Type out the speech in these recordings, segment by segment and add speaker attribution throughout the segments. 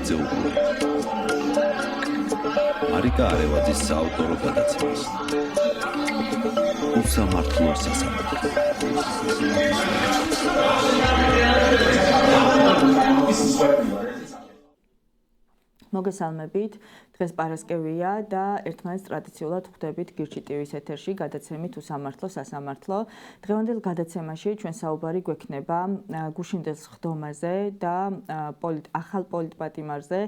Speaker 1: აბაზაძე უყურებთ. მარიკა არევაძის საავტორო გადაცემას. უსამართლო სასამართლო.
Speaker 2: მოგესალმებით. დღეს პარასკევია და ერთმანეთს ტრადიციულად ხვდებით გირჩი ტივის ეთერში გადაცემით უსამართლო სასამართლო. დღევანდელ გადაცემაში ჩვენ საუბარი გვექნება გუშინდელს ხდომაზე და ახალ პოლიტპატიმარზე,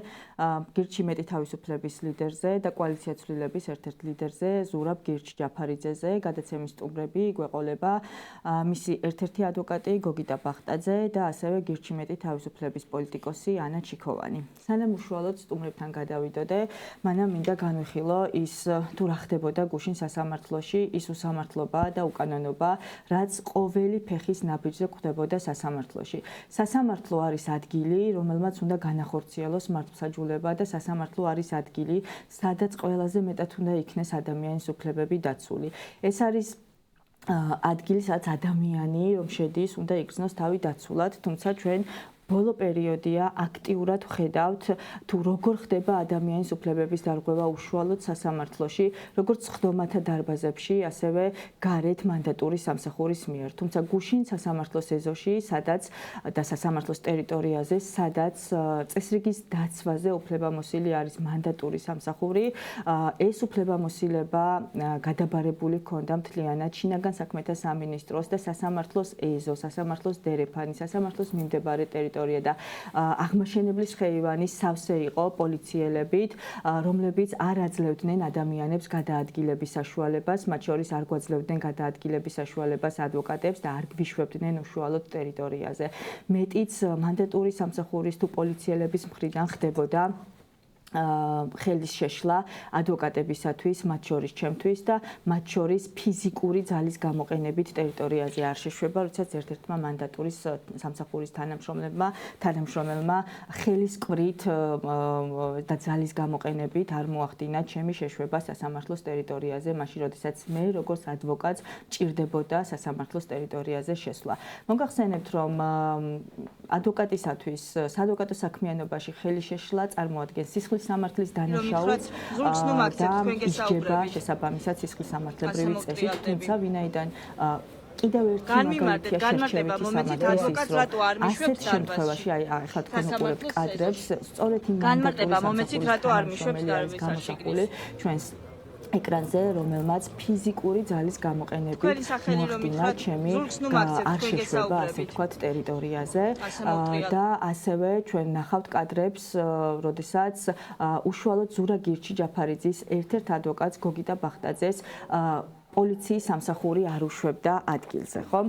Speaker 2: გირჩი მეტი თავისუფლების ლიდერზე და კოალიცია ცვლილების ერთ-ერთ ლიდერზე, ზურაბ გირჩ ჯაფარიძეზე. გადაცემის სტუმრები გვეყოლება მისი ერთ-ერთი ადვოკატი გოგიტა ბახტაძე და ასევე გირჩი მეტი თავისუფლების პოლიტიკოსი ანა ჩიქოვანი. სანამ უშუალოდ სტუმრებთან გადავიდოდე, მანამ მინდა განვიხილო ის თუ რა ხდებოდა გუშინ სასამართლოში, ის უსამართლობა და უკანონობა, რაც ყოველი ფეხის ნაბიჯზე გვხდებოდა სასამართლოში. სასამართლო არის ადგილი, რომელმაც უნდა განახორციელოს მართლმსაჯულება და სასამართლო არის ადგილი, სადაც ყველაზე მეტად უნდა იქნეს ადამიანის უფლებები დაცული. ეს არის ადგილი, სადაც ადამიანი, რომ შედის, უნდა იგრძნოს თავი დაცულად, თუმცა ჩვენ ბოლო პერიოდია აქტიურად ვხედავთ თუ როგორ ხდება ადამიანის უფლებების დარღვევა უშუალოდ სასამართლოში, როგორც ხდომათა დარბაზებში, ასევე გარეთ მანდატური სამსახურის მიერ. თუმცა გუშინ სასამართლოს ეზოში, სადაც და სასამართლოს ტერიტორიაზე, სადაც წესრიგის დაცვაზე უფლებამოსილი არის მანდატური სამსახური, ეს უფლებამოსილება გადაბარებული ჰქონდა მთლიანად შინაგან საქმეთა სამინისტროს და სასამართლოს ეზო, სასამართლოს დერეფანი, სასამართლოს მიმდებარე ტერიტორია და აღმაშენებლის ხეივანის სავსე იყო პოლიციელებით, რომლებიც არ აძლევდნენ ადამიანებს გადაადგილების საშუალებას, მათ შორის არ გვაძლევდნენ გადაადგილების საშუალებას ადვოკატებს და არ გვიშვებდნენ უშუალოდ ტერიტორიაზე. მეტიც მანდატური სამსახურის თუ პოლიციელების მხრიდან ხდებოდა ხელის შეშლა ადვოკატებისათვის, მათ შორის ჩემთვის და მათ შორის ფიზიკური ძალის გამოყენებით ტერიტორიაზე არ შეშვება, როდესაც ერთ-ერთმა მანდატურის სამსახურის თანამშრომელმა ხელის კვრით და ძალის გამოყენებით არ მოახდინა ჩემი შეშვება სასამართლოს ტერიტორიაზე, მაშინ როდესაც მე როგორც ადვოკატს მჭირდებოდა სასამართლოს ტერიტორიაზე შესვლა. მოგახსენებთ, რომ ადვოკატისათვის სადვოკატო საქმიანობაში ხელის შეშლა წარმოადგენს სისხლის სამართლის დანაშაულს და ისჯება შესაბამისად სისხლის სამართლებრივი წესით, თუმცა ვინაიდან კიდევ ერთი მაგალითია შერჩევითი სამართლის ის, რომ ასეთ შემთხვევაში, ახლა თქვენ უყურებთ კადრებს, სწორედ იმ მანდატური სამსახურის გამოსახული ჩვენს ეკრანზე, რომელმაც ფიზიკური ძალის გამოყენებით მოახდინა ჩემი არ შეშვება, ასე ვთქვათ, ტერიტორიაზე და ასევე ჩვენ ნახავთ კადრებს, როდესაც უშუალოდ ზურაბ გირჩ ჯაფარიძის ერთ-ერთ ადვოკატს გოგიტა ბახტაძეს პოლიციის სამსახური არ უშვებდა ადგილზე, ხომ?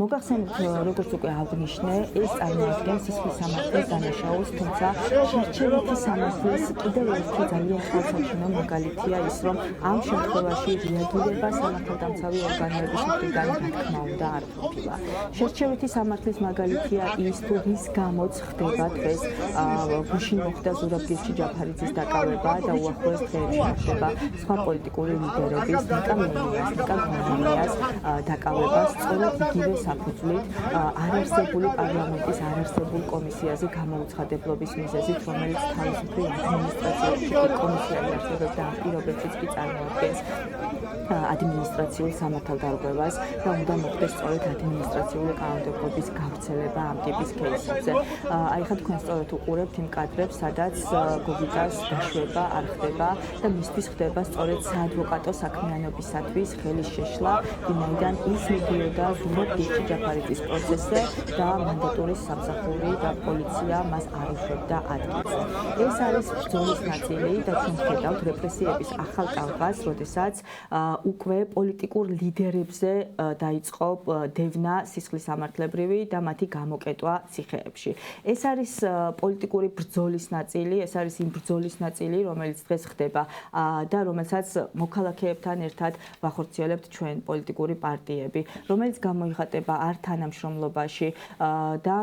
Speaker 2: მოგახსენებთ, როგორც უკვე აღვნიშნე, ეს წარმოადგენს სისხლის სამართლის დანაშაულს, თუმცა შერჩევითი სამართლის კიდევ ერთი ძალიან წყალსაჩინო მაგალითია ის, რომ ამ შემთხვევაში რეაგირება სამართალდამცავი ორგანოების მხრიდან, რა თქმა უნდა, არ ყოფილა. შერჩევითი სამართლის მაგალითია ის, თუ რის გამოც ხდება დღეს გუშინ მოხდა ზურაბ გირჩ ჯაფარიძის დაკავება და უახლოეს დღეებში ხდება სხვა პოლიტიკური ლიდერების დაკავებას სწორედ იგივე საფუძვლით არარსებული პარლამენტის არარსებულ კომისიაზე გამოუცხადებლობის მიზეზით, რომელიც თავისუფლი ადმინისტრაციული კომისიայի არსებობდა ამ პირობებშიც კი წარმოადგენს ადმინისტრაციულ სამართალდარღვევას და უნდა მოხდეს სწორედ ადმინისტრაციული კანონმდებლობის გავრცელება ამ ტიპის кейსებზე. აი ხა თქვენ სწორედ უყურებთ იმ კადრებს, სადაც გოგიტას დაშვება არ ხდება და მისთვის ხდება სწორედ საადვოკატო საქმიანობისათვის ხელის შეშლა, ვინაიდან ის მიდიოდა ზურაბ გირჩ ჯაფარიძის პროცესზე და მანდატური სამსახური და პოლიცია მას არ უშვებდა ადგილზე. ეს არის ბრძოლის ნაწილი და ჩვენ ვხედავთ რეპრესიების ახალ ტალღას, როდესაც უკვე პოლიტიკურ ლიდერებზე დაიწყო დევნა სისხლის სამართლებრივი და მათი გამოკეტვა ციხეებში. ეს არის პოლიტიკური ბრძოლის ნაწილი, ეს არის იმ ბრძოლის ნაწილი, რომელიც დღეს ხდება და რომელსაც მოქალაქეებთან ერთად ვახორციელებთ ჩვენ პოლიტიკური პარტიები, რომელიც გამოიხატება არ თანამშრომლობაში და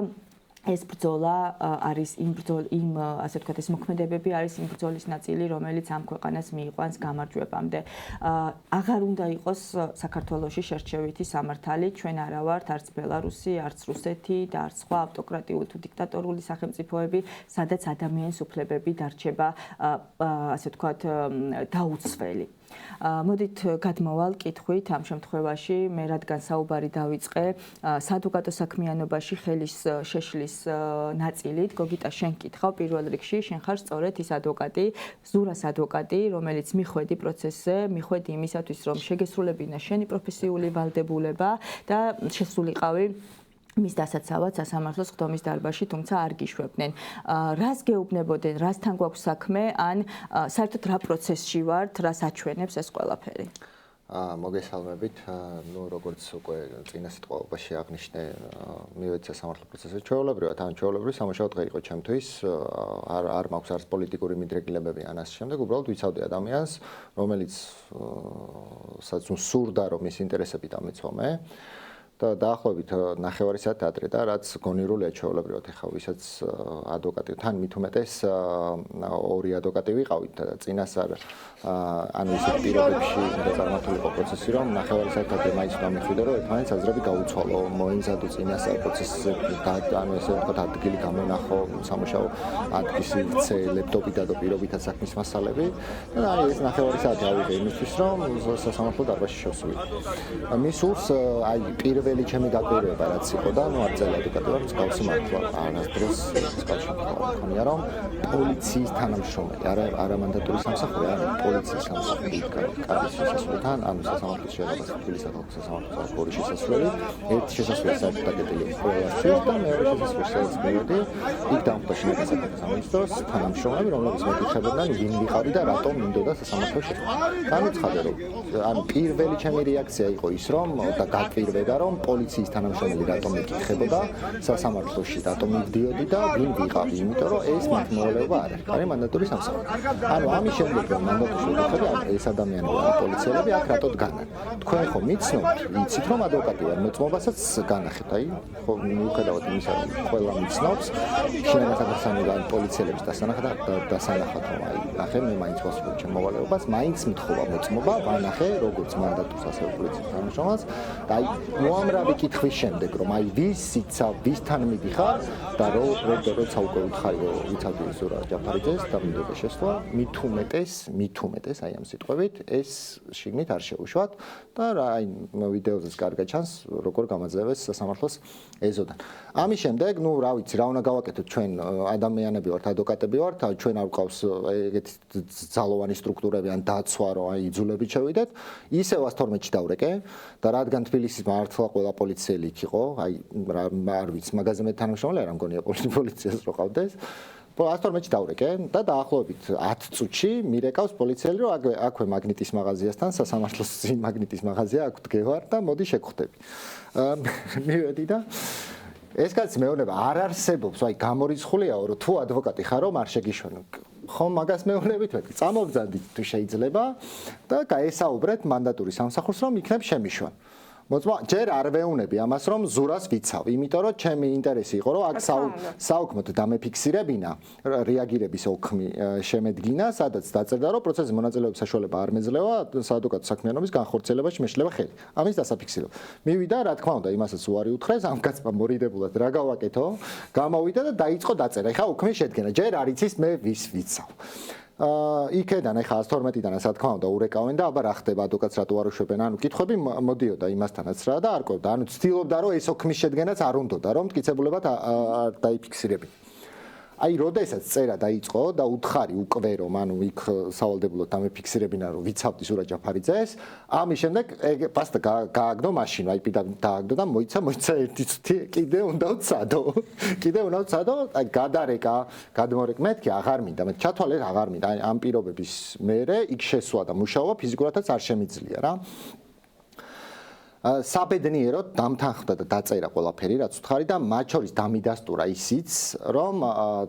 Speaker 2: ეს ბრძოლა არის იმ ასე ვთქვათ, ეს მოქმედებები არის იმ ბრძოლის ნაწილი, რომელიც ამ ქვეყანას მიიყვანს გამარჯვებამდე. აღარ უნდა იყოს საქართველოში შერჩევითი სამართალი, ჩვენ არა ვართ არც ბელარუსი, არც რუსეთი და არც სხვა ავტოკრატიული თუ დიქტატორული სახელმწიფოები, სადაც ადამიანის უფლებები დარჩება ასე ვთქვათ, დაუცველი. მოდით გადმოვალ კითხვით ამ შემთხვევაში მე რადგან საუბარი დავიწყე საადვოკატო საქმიანობაში ხელის შეშლის ნაწილით გოგიტა შენ კითხავ პირველ რიგში შენ ხარ სწორედ ის ადვოკატი ზურას ადვოკატი რომელიც მიხვედი პროცესზე მიხვედი იმისათვის რომ შეგესრულებინა შენი პროფესიული ვალდებულება და შესულიყავი მის დასაცავად სასამართლოს ხდომის დარბაზში, თუმცა არ გიშვებდნენ. რას გეუბნებოდნენ, რასთან გვაქვს საქმე, ან საერთოდ რა პროცესში ვართ, რას აჩვენებს ეს ყველაფერი?
Speaker 3: მოგესალმებით. როგორც უკვე წინა სიტყვაში აღნიშნე, მივედი სასამართლო პროცესზე ჩვეულებრივად, ჩვეულებრივი სამუშაო დღე იყო ჩემთვის. არ მაქვს არც პოლიტიკური მიდრეკილებები ან ასე შემდეგ, უბრალოდ ვიცავდი ადამიანს, რომელიც სურდა რომ მის ინტერესები დამეცვა მე. და დაახლოებით 9 საათი ადრე და რაც გონიურულია ჩვეულებრივად ეხლა ვისაც ადვოკატი თან მით უმეტეს ორი ადვოკატი ვიყავით და წინასწარ ანუ ისეთ პირობებში წარმართული იყო პროცესი რომ 9 საათი ადრე მაინც დამიხვიდე რომ ერთმანეთს აზრები გაუცვალო მოიმზადო წინასწარ პროცესზე ანუ ესე ვთქვათ ადგილი გამონახო სამუშაო ადგილი სივრცე ლეპტოპი და პირობითაც საქმის მასალები და აი ეს 9 საათი ავიღე იმისთვის რომ სასამართლო დარბაზში შევსულიყო მისულს აი პირველი ჩემი გაკვირვება რაც იყო და ნუ არ წერდა კატეგორია მსგავსი მართლა არასდროს მსგავსი მართლა რომ პოლიციის თანამშრომელი არა მანდატური სამსახური არა პოლიციის სამსახური კარის შესასვლელთან ანუ სასამართლოს შეერებას თბილისის სახელმწიფო სასამართლოს ორი შესასვლელი ერთი შესასვლელი საკუთაკეტილი ყველასთვის და მეორე შესასვლელი სპეციალური იქ დამხვდა შინაგან სამინისტროს თანამშრომლები რომლებიც მეკითხებოდნენ ვინ ვიყავი და რატომ მინდოდა სასამართლოში განუცხადე რომ ანუ პირველი ჩემი რეაქცია იყო ის რომ და გაკვირვება რომ პოლიციის თანამშრომელი რატომ ეკითხებოდა სასამართლოში რატომ მივდიოდი და ვინ ვიყავი იმიტომ რომ ეს მართლმორალობა არ არის არის მანდატური სამსახური ანუ ამის შემდეგ რომ მანდატურში ვიკითხები ეს ადამიანები ან პოლიციელები აქ რატო დგანან თქვენ ხო მიცნობთ ვიცით რომ ადვოკატი ვარ მოწმობასაც განახეთ აი ხო მიუხედავად იმისა რომ ყველა მიცნობს შინაგან საქმეთა პოლიციელების დასანახად რომ აი ნახე მე მაინც ვასრულებ ჩემ მოვალეობას მაინც მithova მოწმობა ვანახე როგორც მანდატურს ასევე პოლიციის თანამშრომელს და აი მოამრავი კითხვის შემდეგ რომ აი ვის იცავ ვისთან მიდიხარ და როცა უკვე უთხარი რომ ვიცავდი ზურა ჯაფარიძეს და მინდოდა შესვლა მით უმეტეს აი ამ სიტყვებით ეს შიგნით არ შეუშვათ და აი ვიდეოზეც კარგად ჩანს როგორ გამაძლევეს სასამართლოს ეზოდან ამის შემდეგ ნუ რა ვიცი რა უნდა გავაკეთოთ ჩვენ ადამიანები ვართ ადვოკატები ვართ ჩვენ არ გვყავს ეგეთი ძალოვანი სტრუქტურები ან დაცვა რომ აი იძულებით შევიდეთ ისევ 112-ში დავრეკე და რადგან თბილისის მართლა ყველა პოლიციელი იქ იყო აი არ ვიცი მაგაზე მე თანამშრომელი არ მგონია პოლიციას რო ყავდეს 112-ში დავრეკე და დაახლოებით 10 წუთში მირეკავს პოლიციელი რომ აქვე მაგნიტის მაღაზიასთან სასამართლოს მაგნიტის მაღაზია აქ დგევარ და მოდი შეგხვდები მივედი და ეს კაცი მეუბნება არ არსებობს აი გამორიცხულია რომ თუ ადვოკატი ხარ რომ არ შეგიშვენო ხომ მაგას მეუბნებით მეთქი წამოგზადით თუ შეიძლება და გაესაუბრეთ მანდატური სამსახურს რომ იქნებ შემიშვან მოწმა ჯერ არ ვეუნები ამას რომ ზურას ვიცავ იმიტომ რომ ჩემი ინტერესი იყო რომ აქ საუქმოდ დამეფიქსირებინა რეაგირების ოქმი შემედგინა სადაც დაწერდა რომ პროცესის მონაწილეობის საშუალება არ მეძლევა საადვოკატო საქმიანობის განხორციელებაში მეშლება ხელი ამის დასაფიქსირება მივიდა რა თქმა უნდა იმასაც უარი უთხრეს ამ კაცმა მორიდებულად რა გავაკეთო გამოვიდა და დაიწყო დაწერა ეხა ოქმის შედგენა ჯერ არ იცის მე ვის ვიცავ იქედან ეხა 112-დან რა თქმა უნდა ურეკავენ და აბა რა ხდება ადვოკატს რატო არ უშვებენ ანუ კითხვები მოდიოდა იმასთანაც რა და არ ყოფდა ანუ ცდილობდა რომ ეს ოქმის შედგენაც არ უნდოდა რომ მტკიცებულებად არ დაიფიქსირებინ აი როდესაც წერა დაიწყო და უთხარი უკვე რომ ანუ იქ სავალდებულოდ დამეფიქსირებინა რომ ვიცავდი ზურა ჯაფარიძეს ამის შემდეგ ეგ პასტა გააგდო მაშინ აი დააგდო და მოიცა ერთი წუთი კიდე უნდა ვცადო აი გადარეკა გადმორეკ მეთქი აღარ მინდა მე ჩათვალე აღარ მინდა აი ამ პირობების მერე იქ შესვლა და მუშაობა ფიზიკურადაც არ შემიძლია რა საბედნიეროდ დამთანხმდა და დაწერა ყველაფერი, რაც უთხარი და მათ შორის დამიდასტურა ისიც, რომ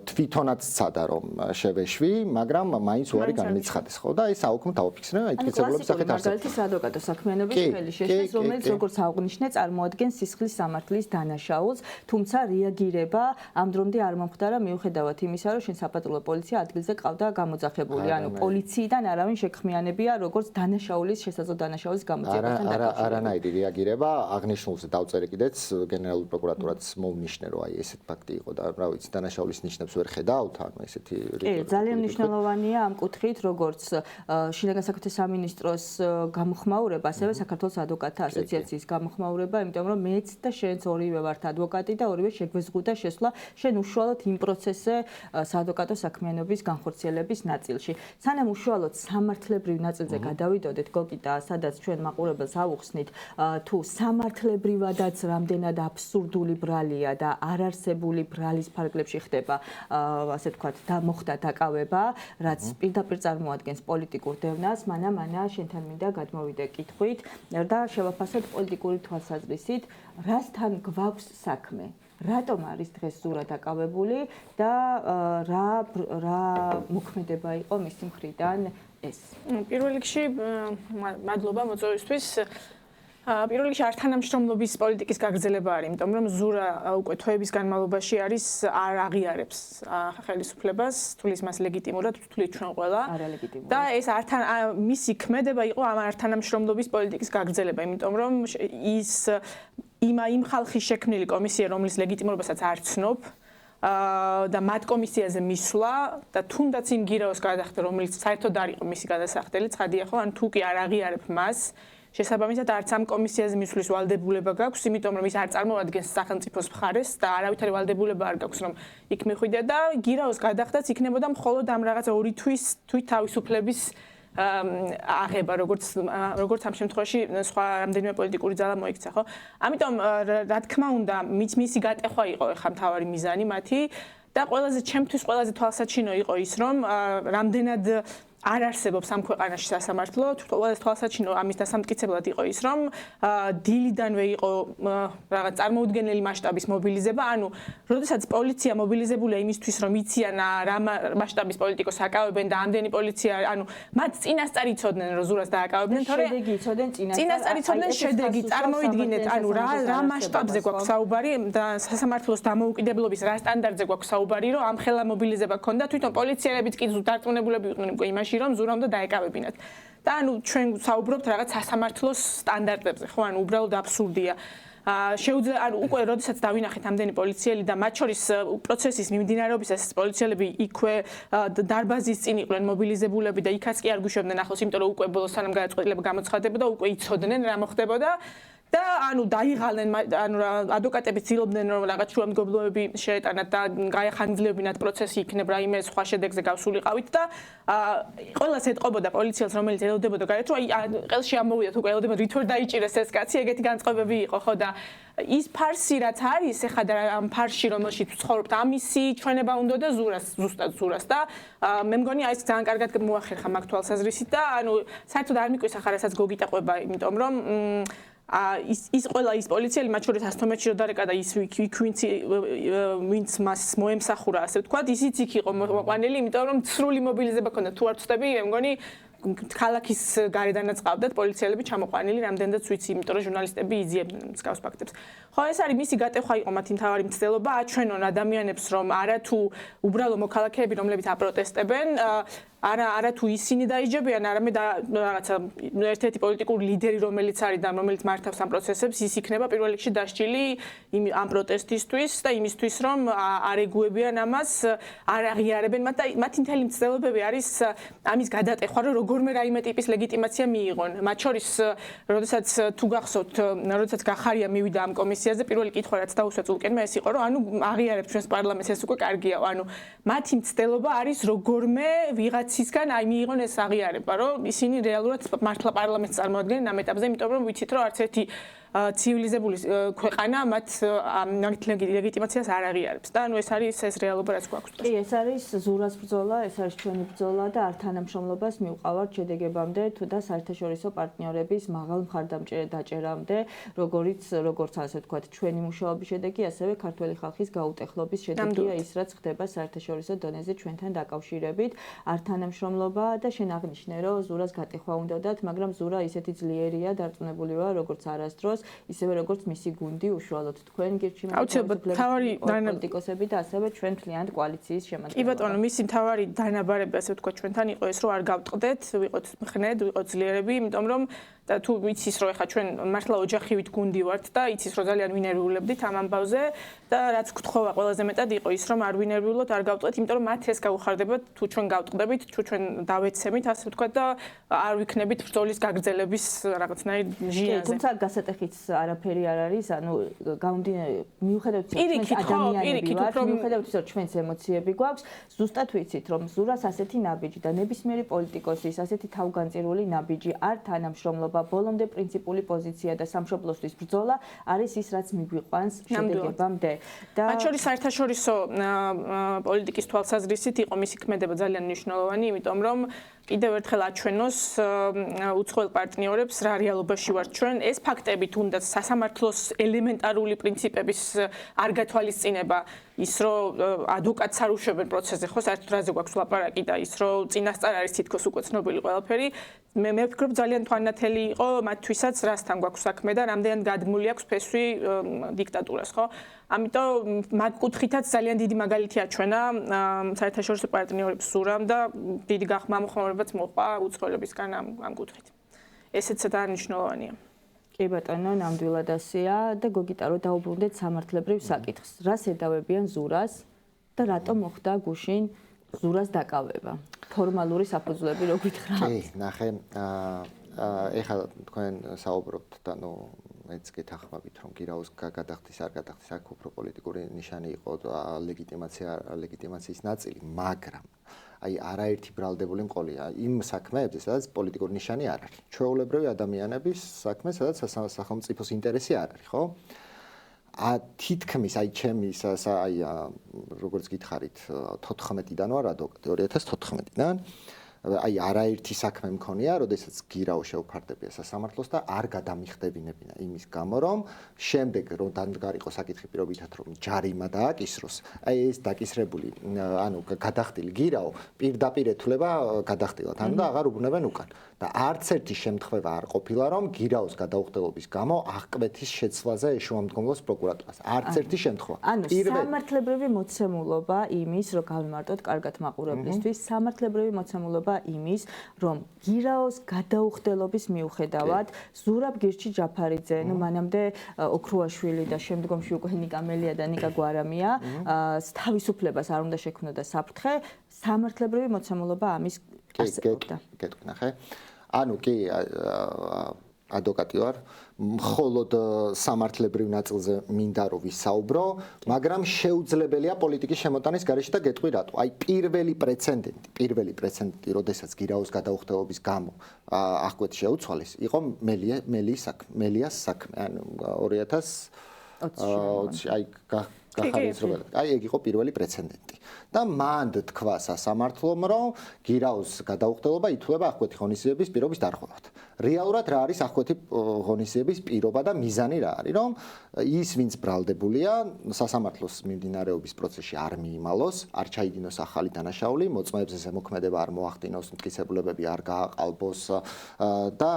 Speaker 3: თვითონაც ცადა რომ შევეშვი, მაგრამ მაინც უარი განმეცხადეს, ხო? და ეს აუქმო დავაფიქსირე, აი მტკიცებლობის სახით არსებობს.
Speaker 2: მაგალითის ადვოკატოს საქმიანობის ხელი შეშლის, რომელიც როგორც აღნიშნე, წარმოადგენს სისხლის სამართლის დანაშაულს, თუმცა რეაგირება ამ დრომდე არ მომხდარა მიუხედავად იმისა, რომ შენ საპატრულო პოლიცია ადგილზე ყავდა გამოძახებული, ანუ პოლიციიდან არავინ შექმიანებია, როგორც დანაშაულის შესაძლო დანაშაულის გამოძიებასთან დაკავშირებით.
Speaker 3: არანაირი რეაგირება აღნიშნულზე დავწერე კიდეც გენერალურ პროკურატურაც მოუნიშნე რომ აი ესეთ ფაქტი იყო და რა ვიცი დანაშაულის ნიშნებს ვერ ხედავთ ანუ ესეთი
Speaker 2: ძალიან მნიშვნელოვანია ამ კუთხით როგორც შინაგან საქმეთა სამინისტროს გამოხმაურება ასევე საქართველოს ადვოკატთა ასოციაციის გამოხმაურება იმიტომ რომ მეც და შენც ორივე ვართ ადვოკატი და ორივე შეგვეზღუდა შესვლა შენ უშუალოდ იმ პროცესზე საადვოკატო საქმიანობის განხორციელების ნაწილში სანამ უშუალოდ სამართლებრივ ნაწილზე გადავიდოდეთ გოგიტა სადაც ჩვენ მაყურებელს ავუხსნით თუ სამართლებრივადაც რამდენად აბსურდული ბრალია და არარსებული ბრალის ფარგლებში ხდება ასე ვთქვათ და მოხდა დაკავება რაც პირდაპირ წარმოადგენს პოლიტიკურ დევნას მანა შენთან მინდა გადმოვიდე კითხვით და შევაფასოთ პოლიტიკური თვალსაზრისით რასთან გვაქვს საქმე რატომ არის დღეს ზურა დაკავებული და რა მოქმედება იყო მისი მხრიდან ეს
Speaker 4: პირველ რიგში მადლობა მოწვევისთვის პირველ რიგში არ თანამშრომლობის პოლიტიკის გაგრძელება არის, იმიტომ რომ ზურა უკვე თვეების განმავლობაში არის არ აღიარებს ხელისუფლებას, თulis მას ლეგიტიმურად თulis ჩვენ ყველა. და ეს მისი ქმედება იყო ამ არ თანამშრომლობის პოლიტიკის გაგრძელება, იმიტომ რომ ის იმ ხალხის შექმნილი კომისია, რომლის ლეგიტიმურობასაც არ ცნობ და მათ კომისიაზე მისვლა და თუნდაც იმ გირაოს გადახდა, რომელიც საერთოდ არ იყო მისი გადასახდელი, ცხადია ხო, ან თუ კი არ აღიარებ მას შესაბამისად არც ამ კომისიაზე მისვლის ვალდებულება გაქვს, იმიტომ რომ ის არ წარმოადგენს სახელმწიფოს მხარეს და არავითარი ვალდებულება არ გაქვს რომ იქ მიხვიდე და გირაოს გადახდაც იქნებოდა მხოლოდ ამ რაღაცა 2 თვის თვით თავისუფლების აღება, როგორც ამ შემთხვევაში სხვა რამდენიმე პოლიტიკური ძალა მოიქცა, ხო? ამიტომ რა თქმა უნდა, მისი გატეხვა იყო ხა მთავარი მიზანი მათი და ჩემთვის ყველაზე თვალსაჩინო იყო ის რომ რამდენად არ არსებობს ამ ქვეყანაში სასამართლო, თვალსაჩინო თვალსაჩინო ამის დასამტკიცებლად იყო ის, რომ დილიდანვე იყო რაღაც წარმოუდგენელი მასშტაბის მობილიზება, ანუ როდესაც პოლიცია მობილიზებულია იმისთვის, რომ იციან რა მასშტაბის პოლიტიკოს აკავებენ და ამდენი პოლიცია, ანუ მათ წინასწარ იცოდნენ, რომ ზურას დააკავებდნენ, თორე
Speaker 2: შედეგი იცოდნენ
Speaker 4: წინასწარ იცოდნენ შედეგი, წარმოიდგინეთ, ანუ რა მასშტაბზე გვაქვს საუბარი და სასამართლოს დამოუკიდებლობის რა სტანდარტზე გვაქვს საუბარი, რომ ამ ხელა მობილიზება ქონდა, თვითონ პოლიციელებიც კი დარწმუნებულები იყვნენ იმაში რომ ზურა უნდა დაეკავებინათ. და ანუ ჩვენ საუბრობთ რაღაც სასამართლოს სტანდარტებზე, ხო, ანუ უბრალოდ აბსურდია. შეუძლია ანუ უკვე როდესაც დავინახეთ ამდენი პოლიციელი და მათ შორის პროცესის მიმდინარეობისას პოლიციელები იქვე დარბაზის წინ იყვნენ მობილიზებულები და იქაც კი არ გვიშვებდნენ ახლოს, იმიტომ რომ უკვე ბოლოს სანამ გადაწყვეტილება გამოცხადებოდა, უკვე იცოდნენ რა მოხდებოდა. და ანუ დაიღალნენ ანუ ადვოკატები ცდილობდნენ რომ რაღაც შუამდგომლობები შეეტანათ და გაეხანგრძლივებინათ პროცესი იქნებ რაიმე სხვა შედეგზე გავსულიყავით და ყველას ეტყობოდა პოლიციელს რომელიც ელოდებოდა გაერთო აი ყელში ამოვიდა თუ ელოდებოდა რით ვერ დაიჭირეს ეს კაცი ეგეთი განწყობები იყო ხო და ის ფარსი რაც არის ეხლა და ამ ფარსში რომელშიც ვცხოვრობთ ამისი ჩვენება უნდა და ზუსტად ზურას და მე მგონი აი ეს ძალიან კარგად მოახერხა მაგ თვალსაზრისით და ანუ საერთოდ არ მიკვეს ახლა რასაც გოგიტაყვება იმიტომ რომ ის ყველა ის პოლიციელი მათ შორის 112-ში რო დარეკა და ის ვინც მას მოემსახურა ასე ვთქვათ ისიც იქ იყო მოყვანილი იმიტომ რომ სრული მობილიზება ქონდა თუ არ ვწდები მე მგონი ქალაქის გარედანაც ყავდათ პოლიციელები ჩამოყვანილი რამდენადაც ვიცი იმიტომ რომ ჟურნალისტები იძიებდნენ მსგავს ფაქტებს ხო ეს არის მისი გატეხვა იყო მათი მთავარი მცდელობა აჩვენონ ადამიანებს რომ არა თუ უბრალო მოქალაქეები რომლებიც აპროტესტებენ არა თუ ისინი დაიჯებიან არამედ რაღაცა ერთ-ერთი პოლიტიკური ლიდერი რომელიც არის და რომელიც მართავს ამ პროცესებს ის იქნება პირველ რიგში დასჯილი ამ პროტესტისთვის და იმისთვის რომ არ ეგუებიან ამას არ აღიარებენ მათი მთელი მცდელობები არის ამის გადატეხვა რომ როგორმე რაიმე ტიპის ლეგიტიმაცია მიიღონ მათ შორის როდესაც თუ გახსოვთ როდესაც გახარია მივიდა ამ კომისიაზე პირველი კითხვა რაც დაუსვათ ულკენმა ეს იყო რომ ანუ აღიარებთ ჩვენს პარლამენტს ეს უკვე კარგია ანუ მათი მცდელობა არის როგორმე ვიღაცისგან აი მიიღონ ეს აღიარება რომ ისინი რეალურად მართლა პარლამენტს წარმოადგენენ ამ ეტაპზე იმიტომ რომ ვიცით რომ არც ერთი ცივილიზებული ქვეყანა მათ ამით ლეგიტიმაციას არ აღიარებს და ეს არის ეს რეალობა რაც გვაქვს.
Speaker 2: კი, ეს არის ზურას ბრძოლა, ეს არის ჩვენი ბრძოლა და არ თანამშრომლობას მივყავართ შედეგებამდე თუ და საერთაშორისო პარტნიორების მაღალ მხარდამჭერამდე, როგორც ასე ვთქვათ, ჩვენი მუშაობის შედეგი, ასევე ქართველი ხალხის გაუტეხლობის შედეგია ის, რაც ხდება საერთაშორისო დონეზე ჩვენთან დაკავშირებით. არ თანამშრომლობა და შენ აღნიშნე, რომ ზურას გატეხვა უნდათ, მაგრამ ზურა ისეთი ძლიერია, დარწმუნებული ვარ, როგორც არასდროს, ისევე როგორც მისი გუნდი, უშუალოდ თქვენ გირჩევთ პოლიტიკოსები და ასევე ჩვენ მთლიანად კოალიციის შემადგენლობა.
Speaker 4: კი ბატონო, მისი მთავარი დანაბარები, ასე ვთქვათ, ჩვენთან იყო ეს, რომ არ გავტყდეთ, ვიყოთ მხნედ, ვიყოთ ძლიერები, იმიტომ რომ და თუ იცის რომ ეხა ჩვენ მართლა ოჯახივით გუნდი ვართ და იცის რომ ძალიან ვინერვიულებდით ამ ამბავზე და რაც გთხოვა ყველაზე მეტად იყო ის რომ არ ვინერვიულოთ, არ გავტყდეთ, იმიტომ რომ მათ ეს გაუხარდებათ თუ ჩვენ გავტყდებით, თუ ჩვენ დავეცემით, ასე ვთქვათ და არ ვიქნებით ბრძოლის გაგრძელების რაღაცნაირ ჟიაზე.
Speaker 2: თუმცა გასატეხიც არაფერი არ არის, ანუ მიუხედავად იმისა, რომ ადამიანები ვართ, მიუხედავად იმისა, რომ ჩვენს ემოციები გვაქვს, ზუსტად ვიცით, რომ ზურას ასეთი ნაბიჯი და ნებისმიერი პოლიტიკოსის ასეთი თავგანწირული ნაბიჯი არ თანამშრომლობა ბოლომდე პრინციპული პოზიცია და სამშობლოსთვის ბრძოლა არის ის, რაც მიგვიყვანს შედეგებამდე.
Speaker 4: და მათ შორის საერთაშორისო პოლიტიკის თვალსაზრისით იყო მისი ქმედება ძალიან მნიშვნელოვანი, იმიტომ რომ კიდევ ერთხელ აჩვენოს უცხოელ პარტნიორებს რა რეალობაში ვართ ჩვენ. ეს ფაქტები თუნდაც სასამართლოს ელემენტარული პრინციპების არ გათვალისწინება, ის რომ ადვოკატს არ უშვებენ პროცესზე, ხო, საერთოდ რაზე გვაქვს ლაპარაკი და ის რომ წინასწარ არის თითქოს უკვე ცნობილი ყველაფერი, მე ვფიქრობ ძალიან თვალნათელი იყო მათთვისაც რასთან გვაქვს საქმე და რამდენად გადმული აქვს ფესვი დიქტატურას, ხო? ამიტომ მაგ კუთხითაც ძალიან დიდი მაგალითი აჩვენა საერთაშორისო პარტნიორებს ზურამ და დიდი გამოხმაურებაც მოყვა უცხოელებისგან ამ კუთხით. ესეც დანიშნულოვანია.
Speaker 2: კი ბატონო, ნამდვილად ასეა და გოგიტა რომ დაუბრუნდეთ სამართლებრივ საკითხს. რას ედავებიან ზურას და რატომ მოხდა გუშინ ზურას დაკავება? ფორმალური საფუძვლები რო გითხრათ?
Speaker 3: კი, ნახე, ეხლა თქვენ საუბრობთ და ნუ მეც გეთახმებით რომ გირაოს გადახდის არ გადახდის აქ უფრო პოლიტიკური ნიშანი იყო ლეგიტიმაციის ნაწილი, მაგრამ აი არაერთი ბრალდებული მყოლია იმ საქმეებზე, სადაც პოლიტიკური ნიშანი არ არის. ჩვეულებრივი ადამიანების საქმე, სადაც სახელმწიფოს ინტერესი არ არის, ხო? თითქმის აი ჩემი აი როგორც გითხარით 14-დან ვარ ადვოკატი 2014-დან აი არაერთი საქმე მქონია, როდესაც გირაო შეუფარდებია სასამართლოს და არ გადამიხდებინებინა იმის გამო, რომ შემდეგ რომ დანგარიყო საკითხი პირობითად რომ ჯარიმა დააკისროს, აი ეს დაკისრებული, ანუ გადახდილი გირაო პირდაპირ ეთვლება გადახდილად, ანუ და აღარ უბრუნებენ უკან. და არც ერთი შემთხვევა არ ყოფილა, რომ გირაოს გადაუხდელობის გამო აღკვეთის შეცვლაზე ეშუამდგომლოს პროკურატურას. არც ერთი შემთხვევა.
Speaker 2: ანუ სამართლებრივი მოცემულობა იმის, რომ გავიმარტოთ კარგად მაყურებლისთვის, სამართლებრივი მოცემულობა იმის, რომ გირაოს გადაუხდელობის მიუხედავად ზურაბ გირჩი ჯაფარიძე, ნუ მანამდე ოქრუაშვილი და შემდგომში უკვე ნიკა მელია და ნიკა გვარამია, თავისუფლებას არ უნდა შექმნოდა საფრთხე, სამართლებრივი მოცემულობა ამის არსებობდა.
Speaker 3: გეტყვი ნახე. ანუ კი ადვოკატი ვარ, მხოლოდ სამართლებრივ ნაწილზე მინდა რომ ვისაუბრო, მაგრამ შეუძლებელია პოლიტიკის შემოტანის გარეშე და გეტყვი რატო. აი პირველი პრეცედენტი, როდესაც გირაოს გადაუხდელობის გამო აღკვეთი შეუცვალეს, იყო მელიას საქმე, ანუ 2020 აი გახარეს როგორ. აი ეგ იყო პირველი პრეცედენტი. და მანდ თქვა სასამართლომ, რომ გირაოს გადაუხდელობა ითვლება აღკვეთი ღონისძიების პირობის დარღვევად. რეალურად რა არის აღკვეთი ღონისძიების პირობა და მიზანი რა არის, რომ ის ვინც ბრალდებულია სასამართლოს მიმდინარეობის პროცესში არ მიიმალოს, არ ჩაიდინოს ახალი დანაშაული, მოწმეებზე ზემოქმედება არ მოახდინოს, მტკიცებულებები არ გააყალბოს და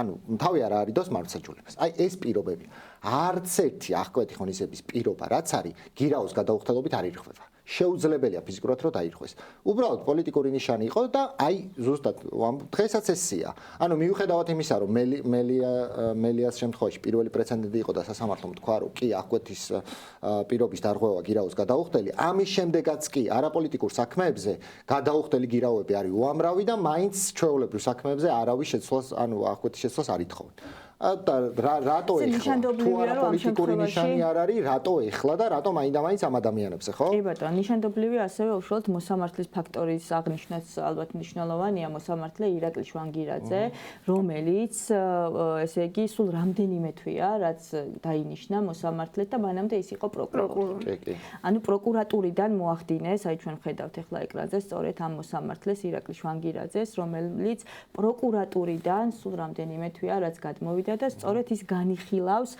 Speaker 3: ანუ თავი არ არიდოს მართლმსაჯულებას. აი ეს პირობები არც ერთი აღკვეთი ღონისძიების პირობა რაც არის, გირაოს გადაუხდელობით არ ირღვევა. შეუძლებელია ფიზიკურად რომ დაირღვეს. უბრალოდ პოლიტიკური ნიშანი იყო და აი ზუსტად დღესაც ესია. ანუ მიუხედავად იმისა, რომ მელიას შემთხვევაში პირველი პრეცედენტი იყო და სასამართლომ თქვა, რომ კი აღკვეთის პირობის დარღვევა გირაოს გადაუხდელი, ამის შემდეგაც კი არაპოლიტიკურ საქმეებზე გადაუხდელი გირაოები არის უამრავი და მაინც ჩვეულებრივ საქმეებზე არავის შეცვლას, ანუ აღკვეთის შეცვლას არ ითხოვენ. რატო ეხლა? თუ არა პოლიტიკური ნიშანი არ არის, რატო ეხლა და რატო მაინდა-მაინც ამ ადამიანებზე, ხო?
Speaker 2: კი ბატონო, ნიშანდობლივი ასევე უშუალოდ მოსამართლის ფაქტორის აღნიშვნაც ალბათ მნიშვნელოვანია, მოსამართლე ირაკლი შვანგირაძე, რომელიც ესე იგი სულ რამდენიმე თვეა, რაც დაინიშნა მოსამართლედ და მანამდე ის იყო პროკურორი. ანუ პროკურატურიდან მოახდინეს, აი ჩვენ ხედავთ ახლა ეკრანზე, სწორედ ამ მოსამართლეს ირაკლი შვანგირაძეს, რომელიც პროკურატურიდან სულ რამდენიმე თვეა, რაც გადმოვიდა და სწორედ ის განიხილავს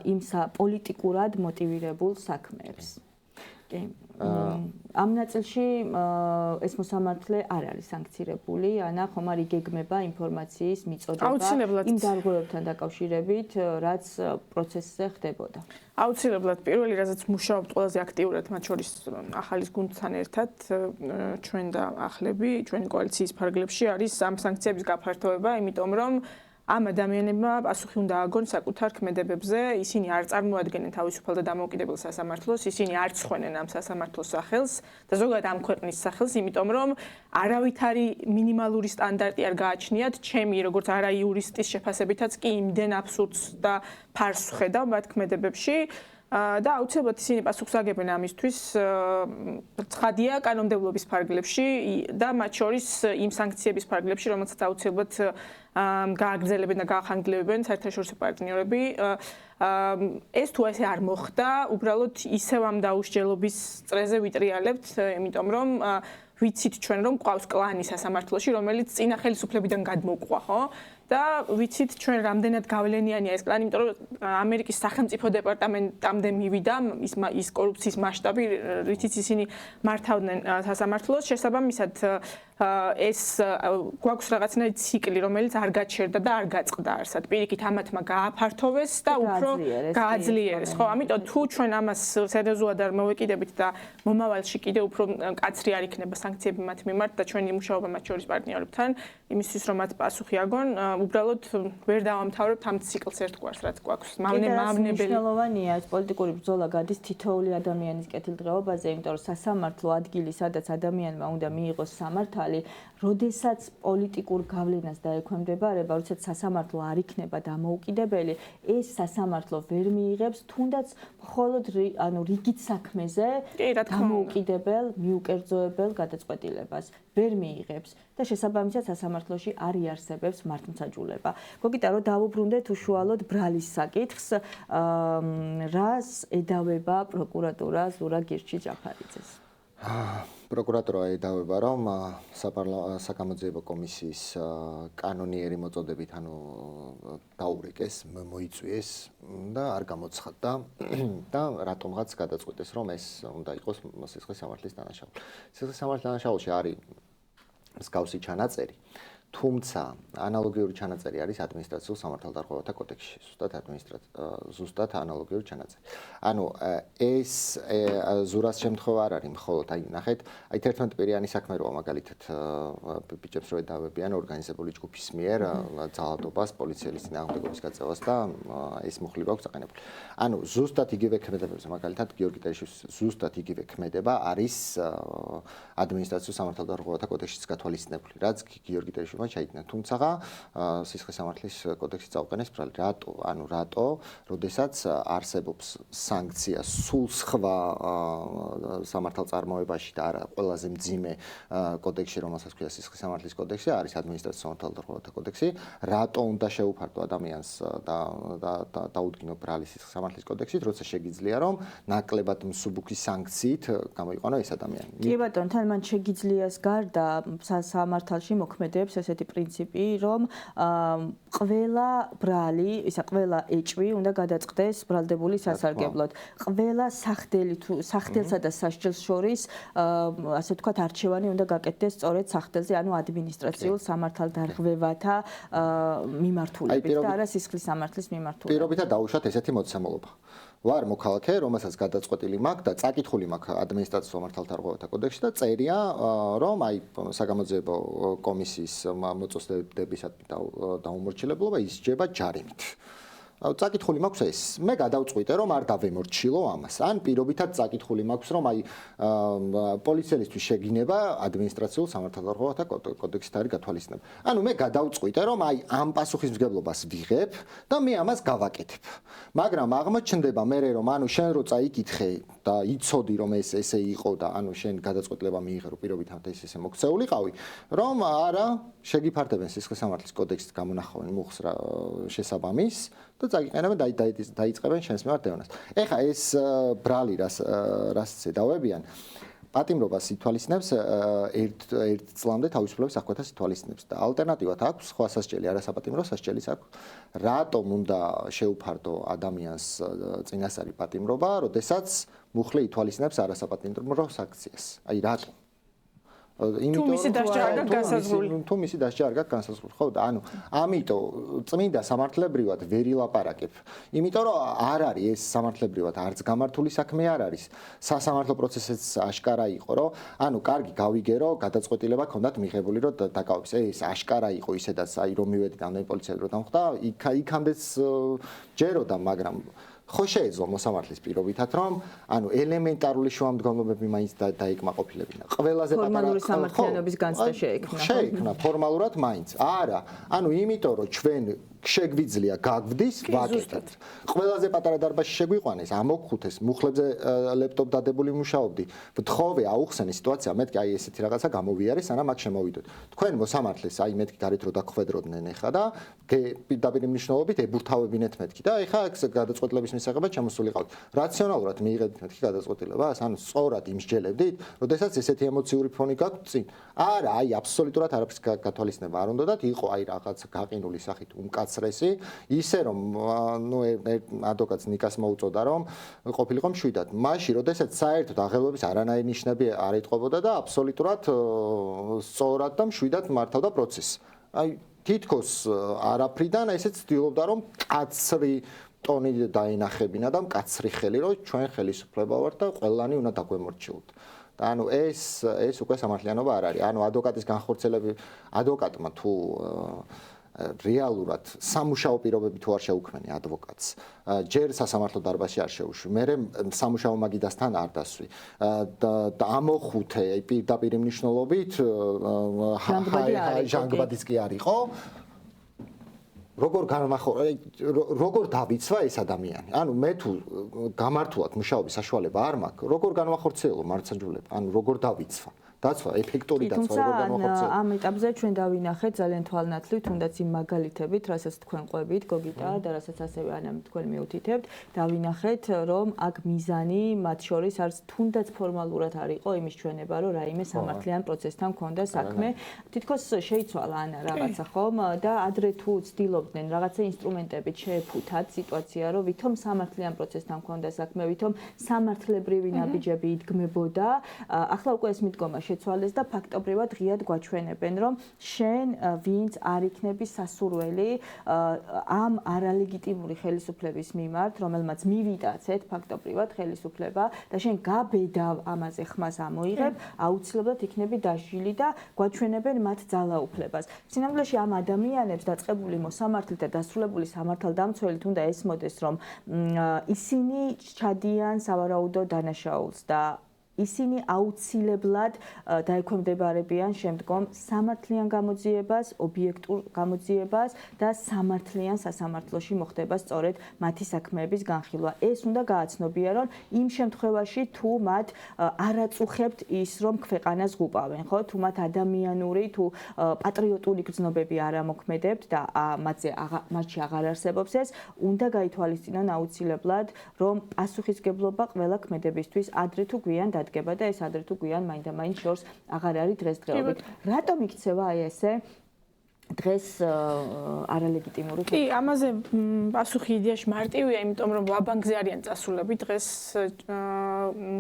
Speaker 2: იმ პოლიტიკურად მოტივირებულ საქმეებს. კი. ამ ნაწილში ეს მოსამართლე არ არის სანქცირებული, ანა ხომ არ იგეგმება ინფორმაციის მიწოდება იმ დარღვევებთან დაკავშირებით, რაც პროცესზე ხდებოდა.
Speaker 4: აუცილებლად პირველი რაზეც მუშაობთ ყველაზე აქტიურად, მათ შორის ახალის გუნდთან ერთად, ჩვენ და ახლები, ჩვენი კოალიციის ფარგლებში არის ამ სანქციების გაფართოება, იმიტომ რომ ამ ადამიანებმა პასუხი უნდა ააგონ საკუთარ ქმედებებზე, ისინი არ წარმოადგენენ თავისუფალ და დამოუკიდებელ სასამართლოს, ისინი არ ცხვენენ ამ სასამართლოს სახელს და ზოგადად ამ ქვეყნის სახელს, იმიტომ რომ არავითარი მინიმალური სტანდარტი არ გააჩნიათ, ჩემი როგორც არა იურისტის შეფასებითაც კი იმდენ აბსურდს და ფარს ვხედავ მათ ქმედებებში. და აუცილებლად ისინი პასუხს აგებენ ამისთვის, ცხადია კანონმდებლობის ფარგლებში და მათ შორის იმ სანქციების ფარგლებში, რომელსაც აუცილებლად გააგრძელებენ და გაახანგრევენ საერთაშორისო პარტნიორები. ეს თუ ესე არ მოხდა, უბრალოდ ისევ ამ დაუსჯელობის წრეზე ვიტრიალებთ, იმიტომ რომ ვიცით ჩვენ რომ ყავს კლანი სასამართლოში, რომელიც წინა ხელისუფლებიდან გადმოყვა, ხო? და ვიცით ჩვენ რამდენად გავლენიანია ეს კლანი, იმიტომ რომ ამერიკის სახელმწიფო დეპარტამენტამდე მივიდა ის კორუფციის მასშტაბი, რითიც ისინი მართავდნენ სასამართლოს, შესაბამისად ეს გვაქვს რაღაცნაირი ციკლი, რომელიც არ გაჩერდა და არ გაწყდა არსად. პირიქით ამათმა გააფართოვეს და უფრო გააძლიერეს, ხო? ამიტომ თუ ჩვენ ამას სერიოზულად არ მოვეკიდებით და მომავალში კიდევ უფრო მკაცრი არ იქნება სანქციები მათ მიმართ და ჩვენი მუშაობა მათ შორის პარტნიორებთან, იმისთვის რომ მათ პასუხი აგონ, უბრალოდ ვერ დავამთავრებთ ამ ციკლს ერთგვარს, რაც გვაქვს. მავნებელი.
Speaker 2: მნიშვნელოვანია ეს პოლიტიკური ბრძოლა გადის თითოეული ადამიანის კეთილდღეობაზე, იმიტომ რომ სასამართლო ადგილი, სადაც ადამიანმა უნდა მიიღოს სამართალი, როდესაც პოლიტიკურ გავლენას დაექვემდებარება, როდესაც სასამართლო არ იქნება დამოუკიდებელი, ეს სასამართლო ვერ მიიღებს თუნდაც მხოლოდ რიგით საქმეზე დამოუკიდებელ, მიუკერძოებელ გადაწყვეტილებას ვერ მიიღებს და შესაბამისად სასამართლოში არ იარსებებს მართლმსაჯულება. გოგიტა რომ დავუბრუნდეთ უშუალოდ ბრალის საკითხს, რას ედავება პროკურატურა ზურა გირჩი ჯაფარიძეს?
Speaker 3: პროკურატურა ედავება, რომ საკამოძიებო კომისიის კანონიერი მოწოდებით დაურეკეს, მოიწვიეს და არ გამოცხადდა და რატომღაც გადაწყვეტეს, რომ ეს უნდა იყოს სისხლის სამართლის დანაშაული. სისხლის სამართლის დანაშაულში არის მსგავსი ჩანაწერი, თუმცა ანალოგიური ჩანაწერი არის ადმინისტრაციულ სამართალდარღვევათა კოდექსში, ზუსტად ანალოგიური ჩანაწერი. ანუ ეს ზურას შემთხვევა არ არის მხოლოდ, აი ნახეთ, აი 11 პირიანი საქმე როა მაგალითად ბიჭებს რო ედავებიან ორგანიზებული ჯგუფის მიერ ძალადობას, პოლიციელის წინააღმდეგობის გაწევას და ეს მუხლი აქვს აყენებული. ანუ ზუსტად იგივე ქმედებებზე, მაგალითად გიორგი ტერიშვილის ზუსტად იგივე ქმედება არის ადმინისტრაციულ სამართალდარღვევათა კოდექსშიც გათვალისწინებული, რაც გიორგი ტერიშვილმა ჩაიდინა, თუმცა სისხლის სამართლის კოდექსში წაუყენეს ბრალი. რატო, როდესაც არსებობს სანქცია სულ სხვა სამართალწარმოებაში და არა ყველაზე მძიმე კოდექსში, რომელსაც ქვია სისხლის სამართლის კოდექსი, არის ადმინისტრაციულ სამართალდარღვევათა კოდექსი, რატო უნდა შეუფარდო ადამიანს და დაუდგინო ბრალი სისხლის სამართლის კოდექსით, როცა შეგიძლია რომ ნაკლებად მსუბუქი სანქციით გამოიყვანო ეს ადამიანი.
Speaker 2: კი ბატონო, თან მან შეგიძლიას გარდა სამართალში მოქმედებს ესეთი პრინციპი, რომ ყველა ბრალი, ყველა ეჭვი უნდა გადაწყდეს ბრალდებული სასარგებლოდ. ყველა სახდელსა და სასჯელს შორის, ასე ვთქვათ, არჩევანი უნდა გაკეთდეს სწორედ სახდელზე, ანუ ადმინისტრაციულ სამართალდარღვევათა მიმართულებით და არა სისხლის სამართლის მიმართულებით.
Speaker 3: პირობითად დაუშვათ ესეთი მოცემულობა. ვარ მოქალაქე, რომელსაც გადაწყვეტილი მაქვს და წაკითხული მაქვს ადმინისტრაციულ სამართალდარღვევათა კოდექსში და წერია, რომ აი საგამოძიებო კომისიის მოწესდებისადმი დაუმორჩილებლობა ისჯება ჯარიმით. წაკითხული მაქვს ეს. მე გადავწყვიტე რომ არ დავემორჩილო ამას. ან პირობითად წაკითხული მაქვს რომ აი პოლიციელისთვის შეგინება ადმინისტრაციულ სამართალდამცავთა კოდექსით არის გათვალისწინებული. ანუ მე გადავწყვიტე რომ აი ამ პასუხისმგებლობას ვიღებ და მე ამას გავაკეთებ. მაგრამ აღმოჩნდება მე რომ ანუ შენ რო წაიკითხე და იცოდი რომ ეს ესე იყო და ანუ შენ გადაწყვეტილება მიიღე რომ პირობითად ესე მოქცეულიყავი, რომ არა შეგიფარდებენ სისხლის სამართლის კოდექსით გამონახავენ მუხს შესაბამის და წაგიყენებენ და დაიწყებენ შენს მიმართ დევნას. ეხა ეს ბრალი რას ცედავებიან პატიმრობას ითვალისწინებს ერთ წლამდე თავისუფლების აღკვეთას ითვალისწინებს და ალტერნატივად აქვს სხვა სასჯელი არასაპატიმრო სასჯელის აქვს რატომ უნდა შეუფარდო ადამიანს წინასწარი პატიმრობა როდესაც მუხლი ითვალისწინებს არასაპატიმრო საქციას აი რატომ
Speaker 4: თუ მისი დასჯა არ გაქვს განსაზღვრული.
Speaker 3: თუ მისი დასჯა არ გაქვს განსაზღვრული. ხო და ანუ ამიტომ წმინდა სამართლებრივად ვერ ილაპარაკებ. იმიტომ რომ არ არის ეს სამართლებრივად არც გამართული საქმე არ არის. სასამართლო პროცესიც აშკარა იყო, რომ ანუ კარგი გავიგე რომ გადაწყვეტილება ქონდათ მიღებული რომ დაკავებს. ეს აშკარა იყო ისედაც აი რომ მივედი ამდენი პოლიციელი რომ დამხვდა, იქამდეც ჯეროდა, მაგრამ ხო შეეძლო მოსამართლის პირობითად რომ ანუ ელემენტარული შუამდგომლობები მაინც დაიკმაყოფილებინა. ყველაზე პატარა
Speaker 2: ფორმალური სამართლიანობის განცდა შეექმნა.
Speaker 3: შეექმნა ფორმალურად მაინც. არა, ანუ იმიტომ რომ ჩვენ შეგვიძლია გაგვდის ვაკეთოთ. ყველაზე პატარა დარბაზში შეგვიყვანეს, ამოგხუთეს, მუხლებზე ლეპტოპ დადებული მუშაობდი. ვთხოვე აუხსენე სიტუაცია, მეთქი აი ესეთი რაღაცა გამოვიარე, სანამ აქ შემოვიდოთ. თქვენ მოსამართლეს აი მეთქი გარეთ რო დახვედროდნენ ეხა და პირდაპირ მნიშვნელობით ებურთავებინეთ მეთქი და ეხა აქ გადაწყვეტილების მისაღებად ჩამოსულიყავთ. რაციონალურად მიიღებთ მეთქი გადაწყვეტილებას, ანუ სწორად იმსჯელებდით, როდესაც ესეთი ემოციური ფონი გაქვთ წინ. არა, აი აბსოლუტურად არაფრის გათვალისწინება არ უნდათ, იყო აი რაღაც გაყინული სახით უმკაცრესი, ისე რომ ნუ ადვოკატს ნიკას მოუწოდა რომ ყოფილიყო მშვიდად. მაშინ, როდესაც საერთოდ აღელვების არანაირი ნიშნები არ ეტყობოდა და აბსოლუტურად სწორად და მშვიდად მართავდა პროცესს. აი თითქოს არაფრიდან ესეც ცდილობდა რომ კაცრი ტონი დაინახებინა და მკაცრი ხელი რომ ჩვენ ხელისუფლება ვართ და ყველანი უნდა დაგვემორჩილოთ. და ანუ ეს უკვე სამართლიანობა არ არის. ანუ ადვოკატის განხორციელები ადვოკატმა თუ რეალურად სამუშაო პირობები თუ არ შეუქმენი ადვოკატს ჯერ სასამართლო დარბაზში არ შეუშვი მე სამუშაო მაგიდასთან არ დასვი და ამოხუთე პირდაპირ მნიშვნელობით ჟანგბადიც კი არ იყო როგორ დავიცვა ეს ადამიანი ანუ მე თუ გამართულად მუშაობის საშუალება არ მაქვს როგორ განვახორციელო მარცხნივ ანუ როგორ დავიცვა დაცვა ეფექტური დაცვა როგორ განვახორციელო
Speaker 2: ამ ეტაპზე ჩვენ დავინახეთ ძალიან თვალნათლივ თუნდაც იმ მაგალითებით რასაც თქვენ ყვებით გოგიტა და რასაც ასევე ანამ თქვენ მიუთითებთ დავინახეთ რომ აქ მიზანი მათ შორის არც თუნდაც ფორმალურად არ იყო იმის ჩვენება რომ რაიმე სამართლიან პროცესთან მქონდა საქმე თითქოს შეიცვალა ანა რაღაცა ხომ და ადრე თუ ცდილობდნენ რაღაცა ინსტრუმენტებით შეეფუთათ სიტუაცია რომ ვითომ სამართლიან პროცესთან მქონდა საქმე ვითომ სამართლებრივი ნაბიჯები იდგმებოდა ახლა უკვე ეს მიდგომა შეცვალეს და ფაქტობრივად ღიად გვაჩვენებენ რომ შენ ვინც არ იქნები სასურველი ამ არალეგიტიმური ხელისუფლების მიმართ რომელმაც მივიტაცეთ ფაქტობრივად ხელისუფლება და შენ გაბედავ ამაზე ხმას ამოიღებ აუცილებლად იქნები დასჯილი და გვაჩვენებენ მათ ძალაუფლებას სინამდვილეში ამ ადამიანებს დაწყებული მოსამართლით და დასრულებული სამართალდამცველით უნდა ესმოდეს რომ ისინი ჩადიან სავარაუდო დანაშაულს და ისინი აუცილებლად დაექვემდებარებიან შემდგომ სამართლიან გამოძიებას, ობიექტურ გამოძიებას და სამართლიან სასამართლოში მოხდება სწორედ მათი საქმეების განხილვა. ეს უნდა გააცნობიერონ იმ შემთხვევაში თუ მათ არაწუხებთ ის რომ ქვეყანას ღუპავენ, ხო? თუ მათ ადამიანური თუ პატრიოტული გრძნობები არ ამოქმედებთ და მათში აღარ არსებობს ეს, უნდა გაითვალისწინონ აუცილებლად რომ პასუხისგებლობა ყველა ქმედებისთვის ადრე თუ გვიან დადგება და ეს ადრე თუ გვიან მაინდა-მაინც შორს აღარ არის დღესდღეობით. რატომ იქცევა აი ესე დღეს არალეგიტიმური?
Speaker 4: კი, ამაზე პასუხი იდეაში მარტივია, იმიტომ რომ ლაბანკზე არიან წასულები დღეს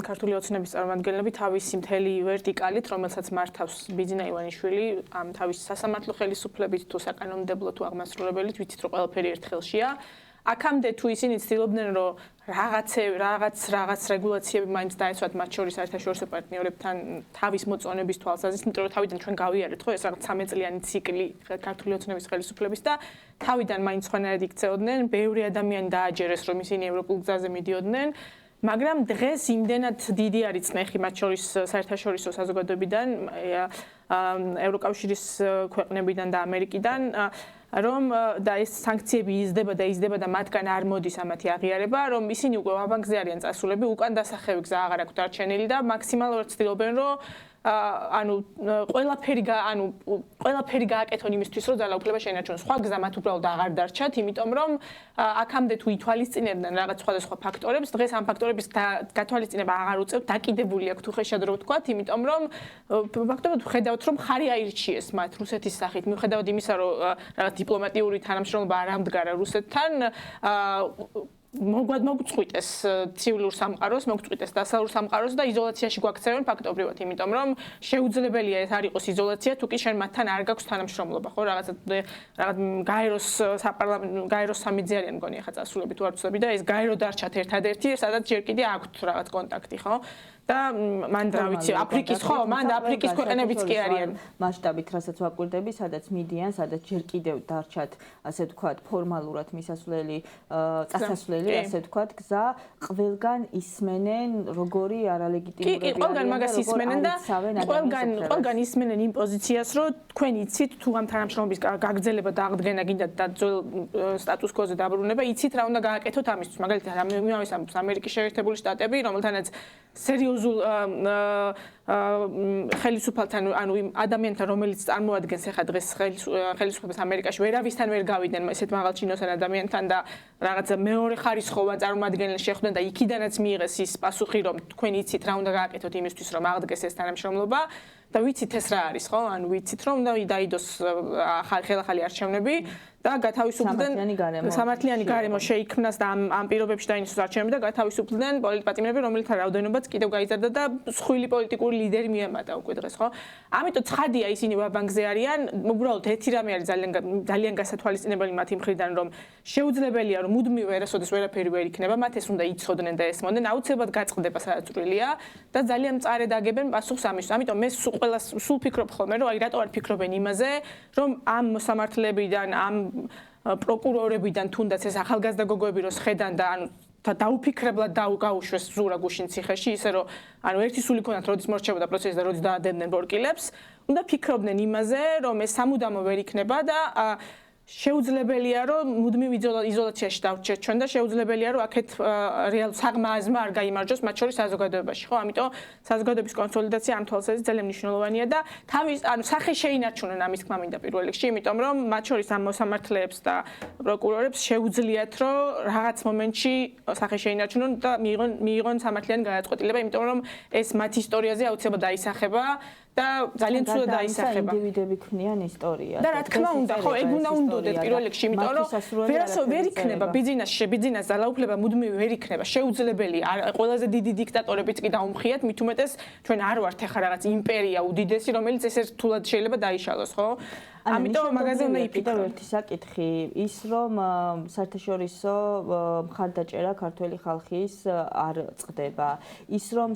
Speaker 4: ქართული ოცნების წარმომადგენლები თავისი მთელი ვერტიკალით, რომელსაც მართავს ბიძინა ივანიშვილი, ამ თავის სასამართლო ხელისუფლებით თუ საკანონმდებლო თუ აღმასრულებელით, ვიცით რომ ყველაფერი ერთ ხელშია. აქამდე თუ ისინი ცდილობდნენ რომ რაღაც რეგულაციები მაინც დაეცვათ მათ შორის საერთაშორისო პარტნიორებთან თავის მოწონების თვალსაზრისით, იმიტომ რომ თავიდან ჩვენ გავიარეთ ხო ეს რაღაც 13 წლიანი ციკლი ქართული ოცნების ხელისუფლების და თავიდან მაინც ხანერად იქცეოდნენ, ბევრი ადამიანი დააჯერეს რომ ისინი ევროპულ გზაზე მიდიოდნენ, მაგრამ დღეს იმდენად დიდი არის წნეხი მათ შორის საერთაშორისო საზოგადოებიდან, ევროკავშირის ქვეყნებიდან და ამერიკიდან რომ და ეს სანქციები იზრდება და მათგან არ მოდის ამათი აღიარება, რომ ისინი უკვე ვაბანკზე არიან წასულები, უკან დასახევი გზა აღარ აქვთ დარჩენილი და მაქსიმალურად ცდილობენ რომ ყველაფერი გააკეთონ იმისთვის, რომ ძალაუფლება შეინარჩუნონ. სხვა გზა მათ უბრალოდ აღარ დარჩათ, იმიტომ რომ აქამდე თუ ითვალისწინებდნენ რაღაც სხვადასხვა ფაქტორებს, დღეს ამ ფაქტორების გათვალისწინება აღარ უწევთ, დაკიდებული აქვს თუ ხეშად რო ვთქვათ, იმიტომ რომ ფაქტობრივად ხედავთ, რომ ხარი აირჩიეს მათ რუსეთის სახით, მიუხედავად იმისა, რომ რაღაც დიპლომატიური თანამშრომლობა არ ამდგარა რუსეთთან, მოგწყვიტეს ცივილურ სამყაროს, მოგწყვიტეს დასავლურ სამყაროს და izolაციაში გვაქცევენ ფაქტობრივად, იმიტომ რომ შეუძლებელია ეს არ იყოს izolაცია, თუ კი შენ მათთან არ გაქვს თანამშრომლობა, ხო, რაღაც გაეროს სამიძე არიან მგონი ახლა წასულები თუ არ ვცდები და ეს გაერო დარჩათ ერთადერთი, სადაც ჯერ კიდე აქვთ რაღაც კონტაქტი, ხო? და მან რა ვიცი, აფრიკის ხო, მან აფრიკის ქვეყნებიც კი არიან.
Speaker 2: მასშტაბით, რასაც ვაკვირდები, სადაც მიდიან, სადაც ჯერ კიდევ დარჩათ, ასე ვთქვათ, ფორმალურად წასასვლელი, ასე ვთქვათ, გზა, ყველგან ისმენენ, როგორი არალეგიტიმური
Speaker 4: კი, ყველგან მაგას ისმენენ და ყველგან ისმენენ იმ პოზიციას, რომ თქვენ იცით, თუ ამ თანამშრომლობის გაგრძელება და აღდგენა გინდათ და ძველ სტატუს კოზე დაბრუნება, იცით რა უნდა გააკეთოთ ამისთვის. მაგალითად, ამის ამბობს ამერიკის შეერთებული შტატები, რომელთანაც სერიოზულ ხელისუფალთან, ანუ იმ ადამიანთან, რომელიც წარმოადგენს ახლა დღეს ხელისუფლებას ამერიკაში, ვერავისთან ვერ გავიდნენ ესეთ მაღალ ჩინოსან ადამიანთან და რაღაც მეორე ხარისხოვან წარმომადგენელს შეხვდნენ და იქიდანაც მიიღეს ის პასუხი, რომ თქვენ იცით რა უნდა გააკეთოთ იმისთვის, რომ აღდგეს ეს თანამშრომლობა და ვიცით ეს რა არის, ხო? ანუ ვიცით, რომ უნდა დაიდოს ხელახალი არჩევნები და გათავისუფლდნენ სამართლიანი გარემო შეიქმნას და ამ პირობებში დაინახოს არჩევნები და გათავისუფლდნენ პოლიტპატიმრები, რომელთა რაოდენობაც კიდევ გაიზარდა და მსხვილი პოლიტიკური ლიდერი მიემატა უკვე დღეს, ხო? ამიტომ ცხადია ისინი ვაბანკზე არიან, უბრალოდ ერთი რამე არის ძალიან გასათვალისწინებელი მათი მხრიდან, რომ შეუძლებელია რომ მუდმივ ვერასოდეს ვერაფერი ვერ იქნება, მათ ეს უნდა იცოდნენ და ესმოდნენ, აუცილებლად გაწყდება სადაწვრილია და ძალიან მწარედ აგებენ პასუხს ამისთვის. ამიტომ მე სულ ფიქრობ ხოლმე, რომ აი რატო არ ფიქრობენ იმაზე, რომ ამ მოსამართლეებიდან, ამ პროკურორებიდან თუნდაც ეს ახალგაზრდა გოგოები რო შედან და ანუ დაუფიქრებლად გაუშვეს ზურა გუშინ ციხეში, ისე რომ ანუ ერთი სული ქონათ როდის მორჩებოდა პროცესი და როდის დაადებდნენ ბორკილებს, უნდა ფიქრობდნენ იმაზე, რომ ეს სამუდამო ვერ იქნება და შეუძლებელია რომ მუდმივ იზოლაციაში დავრჩეთ ჩვენ და შეუძლებელია რომ აქეთ რეალ საღმაზმა არ გაიმარჯოს მათ შორის საზოგადოებაში, ხო? ამიტომ საზოგადოების კონსოლიდაცია ამ თვალსაზრისით ძალიან მნიშვნელოვანია და თავის ანუ სახე შეინარჩუნონ ამის თქმა მინდა პირველ რიგში, იმიტომ რომ მათ შორის ამ მოსამართლეებს და პროკურორებს შეუძლიათ რომ რაღაც მომენტში სახე შეინარჩუნონ და მიიღონ სამართლიანი გადაწყვეტილება, იმიტომ რომ ეს მათ ისტორიაზე აუცილებლად დაისახება და ძალიან ცუდად დაისახება.
Speaker 2: ინდივიდები ქმნიან ისტორიას.
Speaker 4: და რა თქმა უნდა, ხო, ეგ უნდა უნდოდეთ პირველ რიგში, იმიტომ რომ ვერ იქნება ბიზნეს ძალაუფლება მუდმივი ვერ იქნება. შეუძლებელია ყველაზე დიდი დიქტატორებიც კი დაუმხიათ, მით უმეტეს ჩვენ არ ვართ ახლა რაღაც იმპერია უდიდესი, რომელიც ეს ერთულად შეიძლება დაიშალოს, ხო? ამიტომ მაგაზე უნდა იფიქრო.
Speaker 2: ერთი საკითხი ის რომ საერთაშორისო მხარდაჭერა ქართველი ხალხის არ წყდება, ის რომ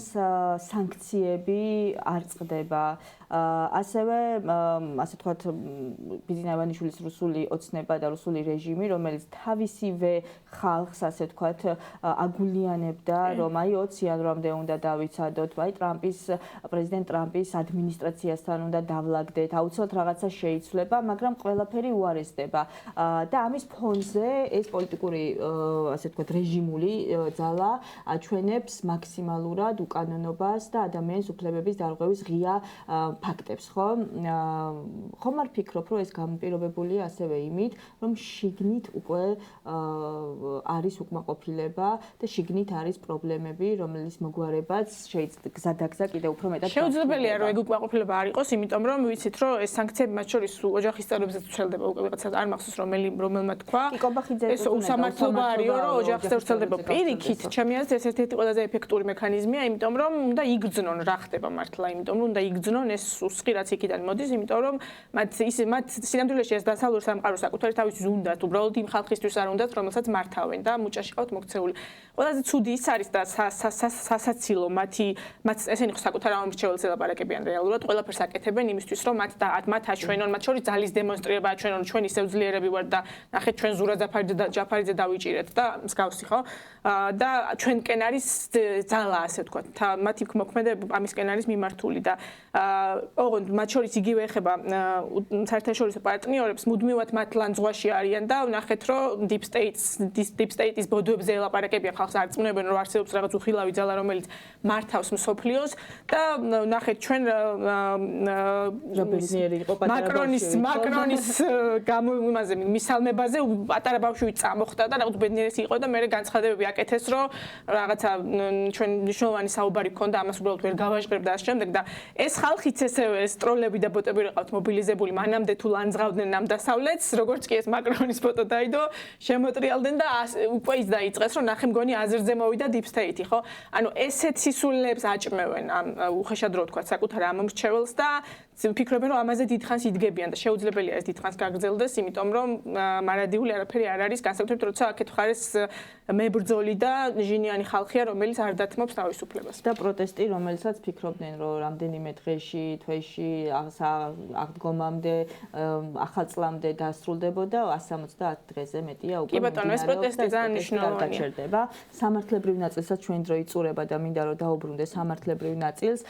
Speaker 2: სანქციები არ წყდება, ასევე ასე ვთქვათ ბიძინა ივანიშვილის რუსული ოცნება და რუსული რეჟიმი, რომელიც თავისივე ხალხს ასე ვთქვათ აგულიანებდა, რომ აი 20 იანვრამდე უნდა დავიცადოთ, აი პრეზიდენტ ტრამპის ადმინისტრაციასთან უნდა დავლაგდეთ, აუცილებლად რაღაცა შეიცვლება, მაგრამ ყველაფერი უარესდება და ამის ფონზე ეს პოლიტიკური ასე ვთქვათ რეჟიმული ძალა აჩვენებს მაქსიმალურად უკანონობას და ადამიანის უფლებების დარღვევის ღია ფაქტებს, ხო? ხომ არ ფიქრობ, რომ ეს განპირობებულია ასევე იმით, რომ შიგნით უკვე არის უკმაყოფილება და შიგნით არის პრობლემები, რომელიც მოგვარებაც შეიძლება გზადაგზა კიდევ უფრო მეტად
Speaker 4: შეუძლებელია რომ ეგ უკმაყოფილება არ იყოს, იმიტომ რომ ვიცით, რომ ეს სანქციები მათ შორის ოჯახის წევრებზეც ვრცელდება უკვე ვიღაცა არ მახსოვს რომელმა თქვა. ეს უსამართლობა არისო, რომ ოჯახის წევრებს ვრცელდება. პირიქით, ჩემი აზრით ეს ერთ-ერთი ყველაზე ეფექტური მექანიზმია, იმიტომ რომ უნდა იგრძნონ რა ხდება მართლა, იმიტომ რომ უნდა იგრძნონ ეს სუსხი რაც იქიდან მოდის, იმიტომ რომ მათ სინამდვილეში ეს დასავლურ სამყარო საკუთარი თავის უნდათ, უბრალოდ იმ ხალხისთვის არ უნდათ, რომელსაც მართავენ და მუჭაში ყავთ მოქცეული. ყველაზე ცუდი ის არის და სასაცილო მათ ესენი ხო საკუთარ ამომრჩეველს ელაპარაკებიან რეალურად, ყველაფერს აკეთებენ იმისთვის, რომ მათ აჩვენონ, მათ შორის ძალის დემონსტრირება აჩვენონ, ჩვენ ისევ ძლიერები ვართ და ნახეთ ჩვენ ზურა ჯაფარიძე დავიჭირეთ და მსგავსი ხო? და ჩვენკენ არის ძალა, ასე ვთქვათ. მათი მოქმედება ამისკენ არის მიმართული და ოღონდ მათ შორის იგივე ეხება საერთაშორისო პარტნიორებს, მუდმივად მათ ლანძღვაში არიან და ვნახეთ, რომ deep state-ის ბოდოებზე ელაპარაკებიან ხალხს არწმუნებენ, რომ არსებობს რაღაც უხილავი ძალა, რომელიც მართავს მსოფლიოს და ვნახეთ ჩვენ მაკრონის იმაზე მისალმებაზე პატარა ბავშვი წამოხდა და რაღაც ბედნიერესი იყო და მე განცხადებები აკეთეს, რომ რაღაცა ჩვენ მნიშვნელოვანი საუბარი ქონდა, ამას უბრალოდ ვერ გავაჟღერებ და ამ შემდეგ და ეს ხალხიც ესევე ეს ტროლები და ბოტები ყავთ მობილიზებული, მანამდე თუ ლანძღავდნენ ამ დასავლეთს, როგორც კი ეს მაკრონის ფოტო დაიდო, შემოტრიალდნენ და უკვე ის დაიწყეს, რომ ნახე მგონი აზერზე მოვიდა deep state-ი, ხო? ანუ ესეთ სისულელებს აჭმევენ ამ უხეშად რო ვთქვათ, საკუთარ ამომრჩეველს და ვფიქრობენ, რომ ამაზე დიდხანს იდგებიან და შეუძლებელია ეს დიდხანს გაგრძელდეს, იმიტომ რომ მარადიული არაფერი არ არის, განსაკუთრებით როცა აქეთ ხარეს მებრძოლი და ჟინიანი ხალხია, რომელიც არ დათმობს თავისუფლებას.
Speaker 2: და პროტესტი, რომელსაც ფიქრობდნენ, რომ რამდენიმე დღეში, თვეში, აღდგომამდე, ახალწლამდე დასრულდებოდა, 170 დღეზე მეტია უკვე.
Speaker 4: კი ბატონო, ეს პროტესტი ძალიან მნიშვნელოვანია.
Speaker 2: გაჩერდება. სამართლებრივ ნაწილსაც ჩვენ დრო იწურება და მინდა რომ დაუბრუნდე სამართლებრივ ნაწილს.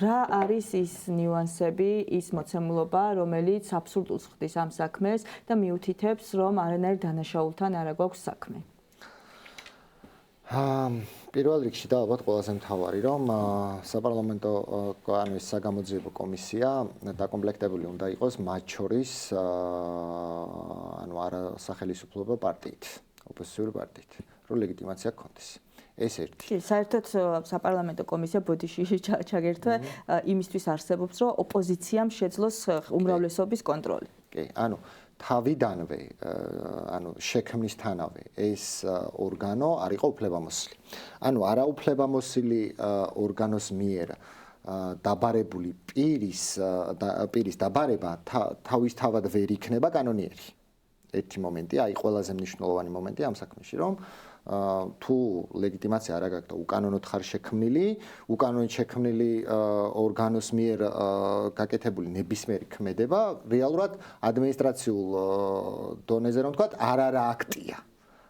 Speaker 2: რა არის ის ნიუანსები, ის მოცემულობა, რომელიც აბსურდულს ხდის ამ საქმეს და მიუთითებს, რომ არანაირ დანაშაულთან არ აქვს საქმე.
Speaker 3: პირველ რიგში და ალბათ ყველაზე მთავარი, რომ საპარლამენტო ანუ ეს საგამოძიებო კომისია დაკომპლექტებული უნდა იყოს მათ შორის ანუ არასახელისუფლებო პარტიით, ოპოზიციური პარტიით, რომ ლეგიტიმაცია გქონდეს. ეს ერთი.
Speaker 2: კი, საერთოდ საპარლამენტო კომისია ბოდიში ჩაგერთვა იმისთვის არსებობს, რომ ოპოზიციამ შეძლოს უმრავლესობის კონტროლი.
Speaker 3: კი, ანუ თავიდანვე ანუ შექმნისთანავე ეს ორგანო არ იყო უფლებამოსილი. ანუ არაუფლებამოსილი ორგანოს მიერ დაბარებული პირის დაბარება თავისთავად ვერ იქნება კანონიერი. ერთი მომენტი, აი ყველაზე მნიშვნელოვანი მომენტი ამ საქმეში, რომ თუ ლეგიტიმაცია არ აქვს და უკანონოდ ხარ შექმნილი, უკანონოდ შექმნილი ორგანოს მიერ გაკეთებული ნებისმიერი ქმედება რეალურად ადმინისტრაციულ დონეზე რომ ვთქვათ, არა აქტია.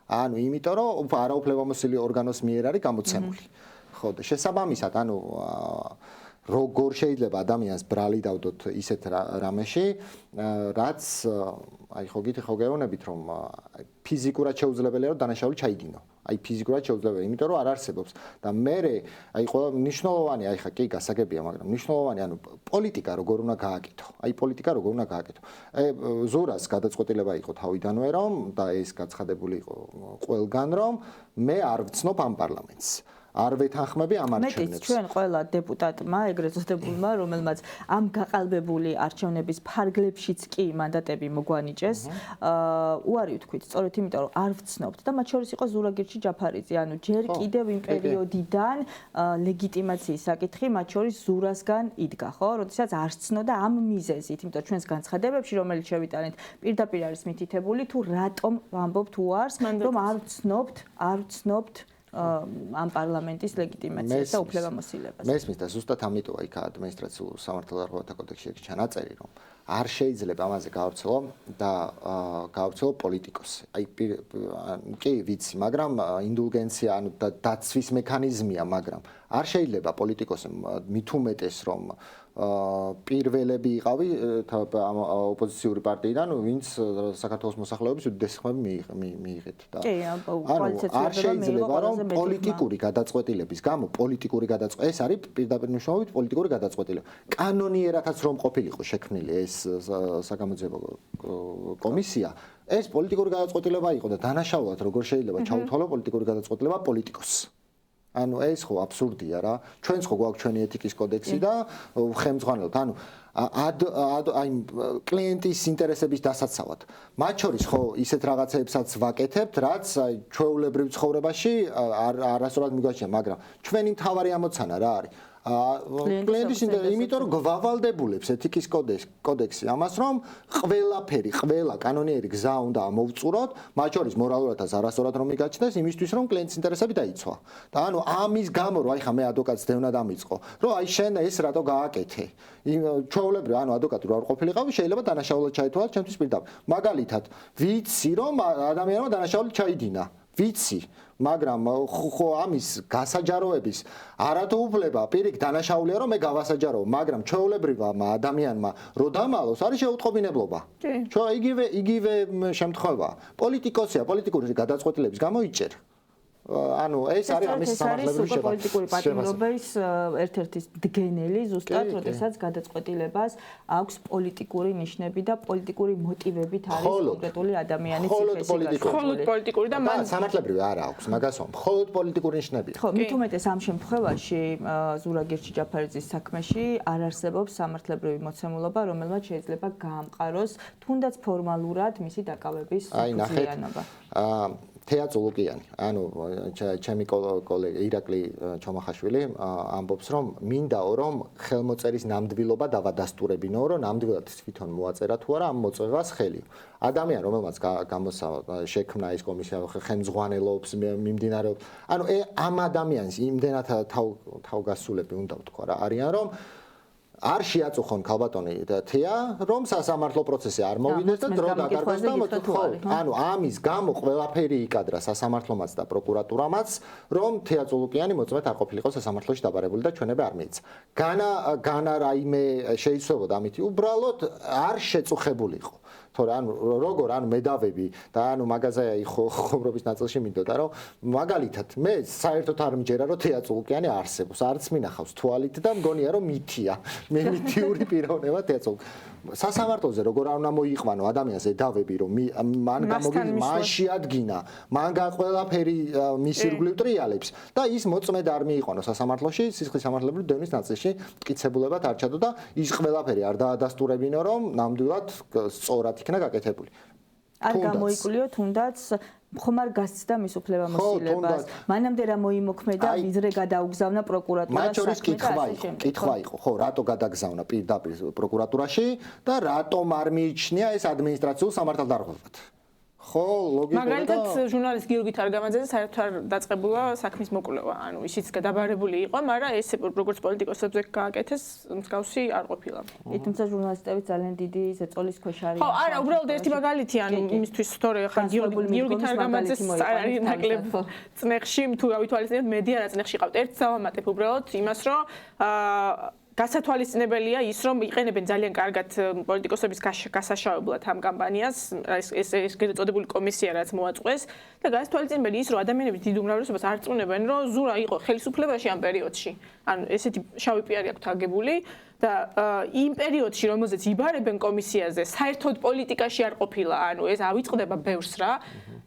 Speaker 3: ანუ იმიტომ რომ არაუფლებამოსილი ორგანოს მიერ არის გამოცემული. ხო და შესაბამისად, ანუ როგორ შეიძლება ადამიანს ბრალი დავდოთ ისეთ რამეში, რაც აი ხო გეუბნებით რომ ფიზიკურად შეუძლებელია რომ დანაშაული ჩაიდინო. აი ფიზიკურად შეუძლებელია, იმიტომ რომ არ არსებობს და მე აი ყველა მნიშვნელოვანი აი ხა კი გასაგებია, მაგრამ მნიშვნელოვანი ანუ პოლიტიკა როგორ უნდა გააკეთო. აი პოლიტიკა როგორ უნდა გააკეთო. ზურას გადაწყვეტილება იყო თავიდანვე რომ და ეს გაცხადებული იყო ყველგან რომ მე არ ვცნობ ამ პარლამენტს. არ ვეთანხმები ამ არჩევნებს.
Speaker 2: მეტიც ჩვენ ყველა დეპუტატმა, ეგრეთ წოდებულმა, რომელმაც ამ გაყალბებული არჩევნების ფარგლებშიც კი მანდატები მოგვანიჭეს, უარი ვთქვით, სწორედ იმიტომ რომ არ ვცნობთ და მათ შორის იყო ზურაგირჩი ჯაფარიძე, ანუ ჯერ კიდევ იმ პერიოდიდან ლეგიტიმაციის საკითხი მათ შორის ზურასგან იდგა, ხო? როდესაც არ ცნოდა ამ მიზეზით, იმიტომ ჩვენს განცხადებებში, რომელიც შევიტანეთ, პირდაპირ არის მითითებული, თუ რატომ ვამბობთ უარს, რომ არ ვცნობთ ამ პარლამენტის ლეგიტიმაციას და უფლებამოსილებას.
Speaker 3: მესმის და ზუსტად ამიტომა იქ ადმინისტრაციულ სამართალდარღვევათა კოდექსში ეგ ჩანაწერი, რომ არ შეიძლება ამაზე გაავრცელო და გაავრცელო პოლიტიკოსი. აი კი ვიცი, მაგრამ ინდულგენცია ანუ დაცვის მექანიზმია, მაგრამ არ შეიძლება პოლიტიკოსი მით უმეტეს რომ პირველები იყავი ოპოზიციური პარტიიდან, ვინც საქართველოს მოსახლეობის უდიდესი ხმები მიიღეთ და არ შეიძლება რომ პოლიტიკური გადაწყვეტილების გამო ეს არის პირდაპირ მნიშვნელობით პოლიტიკური გადაწყვეტილება. კანონიერათაც რომ ყოფილიყო შექმნილი ეს საგამოძიებო კომისია, ეს პოლიტიკური გადაწყვეტილება იყო და დანაშაულად როგორ შეიძლება ჩაუთვალო პოლიტიკური გადაწყვეტილება პოლიტიკოსს. ანუ ეს ხო აბსურდია რა. ჩვენც ხო გვაქვს ჩვენი ეთიკის კოდექსი და ხელმძღვანელობთ. ანუ აი კლიენტის ინტერესების დასაცავად. მათ შორის ხო ისეთ რაღაცებსაც ვაკეთებთ, რაც ჩვეულებრივ ცხოვრებაში არასდროს მიგვაჩნია, მაგრამ ჩვენი მთავარი ამოცანა რა არის? კლიენტის ინტერესს, იმიტომ რომ გვავალდებულებს ეთიკის კოდექსი ამას, რომ ყველაფერი, ყველა კანონიერი გზა უნდა მოვწუროთ, მათ შორის მორალურადაც არასწორად რომ მიგაჩნდეს, იმისთვის რომ კლიენტის ინტერესები დაიცვა. და ანუ ამის გამო რომ აი ხა მე ადვოკატს დევნა დამიწყო, რომ აი შენ ეს რატო გააკეთე. ჩვეულებრივ ანუ ადვოკატი რო არ ყოფილიყავი, შეიძლება დანაშაულად ჩაითვალა ჩემთვის პირდაპირ. მაგალითად, ვიცი რომ ადამიანმა დანაშაული ჩაიდინა. ვიცი, მაგრამ ხო ამის გასაჯაროების არათუ უფლება პირიქით დანაშაულია რომ მე გავასაჯარო, მაგრამ ჩვეულებრივმა ადამიანმა რო დამალოს არის შეუტყობინებლობა. ჩვენ იგივე შემთხვევა. პოლიტიკოსია, პოლიტიკური გადაწყვეტილების გამო იჭერ. ანუ ეს არის ამის სამართლებრივი შეფასება.
Speaker 2: პოლიტიკური პატიმრობის ერთ-ერთი დგენელი ზუსტად, როდესაც გადაწყვეტილებას აქვს პოლიტიკური ნიშნები და პოლიტიკური მოტივებით არის კონკრეტული ადამიანის
Speaker 4: მხოლოდ პოლიტიკური და მან
Speaker 3: სამართლებრივი არა აქვს, მაგას ვამ, მხოლოდ პოლიტიკური ნიშნებია.
Speaker 2: ხო, მით უმეტეს ამ შემთხვევაში ზურაგირჩი ჯაფარიძის საქმეში არ არსებობს სამართლებრივი მოცემულობა, რომელმაც შეიძლება გაამყაროს თუნდაც ფორმალურად მისი დაკავების ზიანობა.
Speaker 3: თეა წულუკიანი, ანუ ჩემი კოლეგა ირაკლი ჩომახაშვილი ამბობს, რომ მინდაო, რომ ხელმოწერის ნამდვილობა დავადასტურებინო, რომ ნამდვილად თვითონ მოაწერა თუ არა ამ მოწვევას ხელი. ადამიან, რომელმაც შექმნა ეს კომისია, ხელმძღვანელობს, მიმდინარეობს. ანუ ამ ადამიანს იმდენად თავგასულები უნდა ვთქვა რა არიან, რომ არ შეაწუხონ ქალბატონი თეა, რომ სასამართლო პროცესი არ მოვიდეს და დრო დაკარგოს და ანუ ამის გამო ყველაფერი იკადრა სასამართლომაც და პროკურატურამაც, რომ თეა წულუკიანი მოწმედ არ ყოფილიყო სასამართლოში დაბარებული და ჩვენები არ მიეცა. განა რაიმე შეიცვალა ამით, უბრალოდ არ შეწუხებულიყო. თორე ანუ როგორ ანუ მედავები და ანუ მაგაზია ხობრობის ნაწილში მინდოდა რომ მაგალითად მე საერთოდ არ მიჯერა რომ თეა წულუკიანი არსებობს, არც მინახავს თვალით და მგონია რომ მითია. მე მითიური პიროვნება თეა წულუკიანი. სასამართლოზე როგორ არ უნდა მოიყვანო ადამიანს ედავები რომ მან გამოგიდგა, მან შეადგინა, მან ყველაფერი მის ირგვლივ ტრიალებს და ის მოწმედ არ მიიყვანო სასამართლოში, სისხლის სამართლებრივი დევნის ნაწილში მტკიცებულებად არ ჩადო და ის ყველაფერი არ დაადასტურებინო რომ ნამდვილად სწორად იქნა გაკეთებული.
Speaker 2: არ გამოიკლიო თუნდაც ხომ არ გასცდა მის უფლებამოსილებას. მანამდე რა მოიმოქმედა, ვიზრე გადაუგზავნა პროკურატურას.
Speaker 3: მათ შორის კითხვა იყო, ხო, რატო გადაგზავნა პირდაპირ პროკურატურაში და რატომ არ მიიჩნია ეს ადმინისტრაციულ სამართალდარღვევად. ხო, ლოგიკურად.
Speaker 4: მაგალითად, ჟურნალისტ გიორგი თარგამაძეზე საერთოდ არ დაწყებულა საქმის მოკვლევა. ანუ ისიც გადაბარებული იყო, მაგრამ ეს როგორც პოლიტიკოსებზე გააკეთეს, მსგავსი არ ყოფილა.
Speaker 2: თუმცა ჟურნალისტები ძალიან დიდი ზეწოლის ქვეშ არიან.
Speaker 4: ხო, არა, უბრალოდ ერთი მაგალითი, ანუ იმისთვის თორე ხა გიორგი თარგამაძეს არის ნაკლებ წნეხში, თუ ავითვალისწინებთ მედია ნაწნეხში ყავთ. ერთ დავამატებ უბრალოდ იმას, რომ გასათვალისწინებელია ის, რომ იყენებენ ძალიან კარგად პოლიტიკოსების გასაშავებლად ამ კამპანიას, ეს გადაწოდებული კომისია რაც მოაწყვეს და გასათვალისწინებელი ის, რომ ადამიანები დიდ უმრავლესობას არ წუნებენ, რომ ზურა იყო ხელისუფლებაში ამ პერიოდში. ანუ ესეთი შავი პიარი აქვს აგებული და იმ პერიოდში, რომელზეც იბარებენ კომისიაზე, საერთოდ პოლიტიკაში არ ყოფილა, ანუ ეს ავიწყდება ბევრს რა.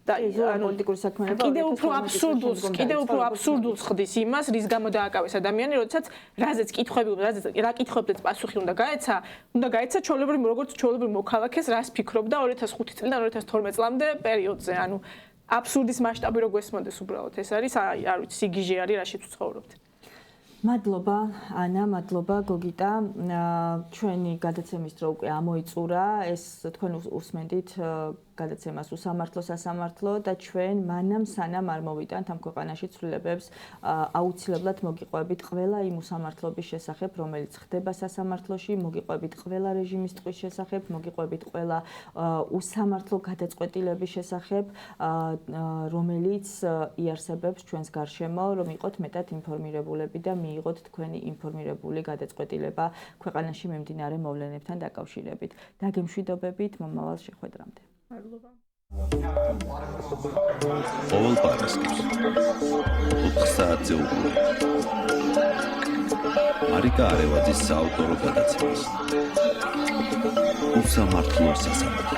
Speaker 4: და ანუ
Speaker 2: პოლიტიკური საქმიანობა
Speaker 4: კიდევ უფრო აბსურდულს ხდის იმას, რის გამო დააკავეს ადამიანი, როდესაც რაზეც კითხვები, რა კითხვებზეც პასუხი უნდა გაეცა ჩვეულებრივ როგორც ჩვეულებრივ მოქალაქეს, რას ფიქრობდა 2005 წლიდან 2012 წლამდე პერიოდზე. ანუ აბსურდის მასშტაბი რო გვესმოდეს უბრალოდ ეს არის, არ ვიცი, სიგიჟე არის, რაშიც ვცხოვრობთ.
Speaker 2: მადლობა ანა, მადლობა გოგიტა. ჩვენი გადაცემის დრო უკვე ამოიწურა. ეს თქვენ უსმენდით გადაცემას უსამართლო სასამართლო და ჩვენ მანამ სანამ არ მოვიტანთ ამ ქვეყანაში ცვლილებებს აუცილებლად მოგიყვებით ყველა იმ უსამართლობის შესახებ, რომელიც ხდება სასამართლოში, მოგიყვებით ყველა რეჟიმის ტყვის შესახებ, მოგიყვებით ყველა უსამართლო გადაწყვეტილების შესახებ, რომელიც იარსებებს ჩვენს გარშემო, რომ იყოთ მეტად ინფორმირებულები და მიიღოთ თქვენი ინფორმირებული გადაწყვეტილება ქვეყანაში მიმდინარე მოვლენებთან დაკავშირებით. დაგემშვიდობებით მომავალ შეხვედრამდე.
Speaker 1: ყოველ პარასკევს 4 საათზე უყურებთ მარიკა არევაძის საავტორო გადაცემას უსამართლო სასამართლო.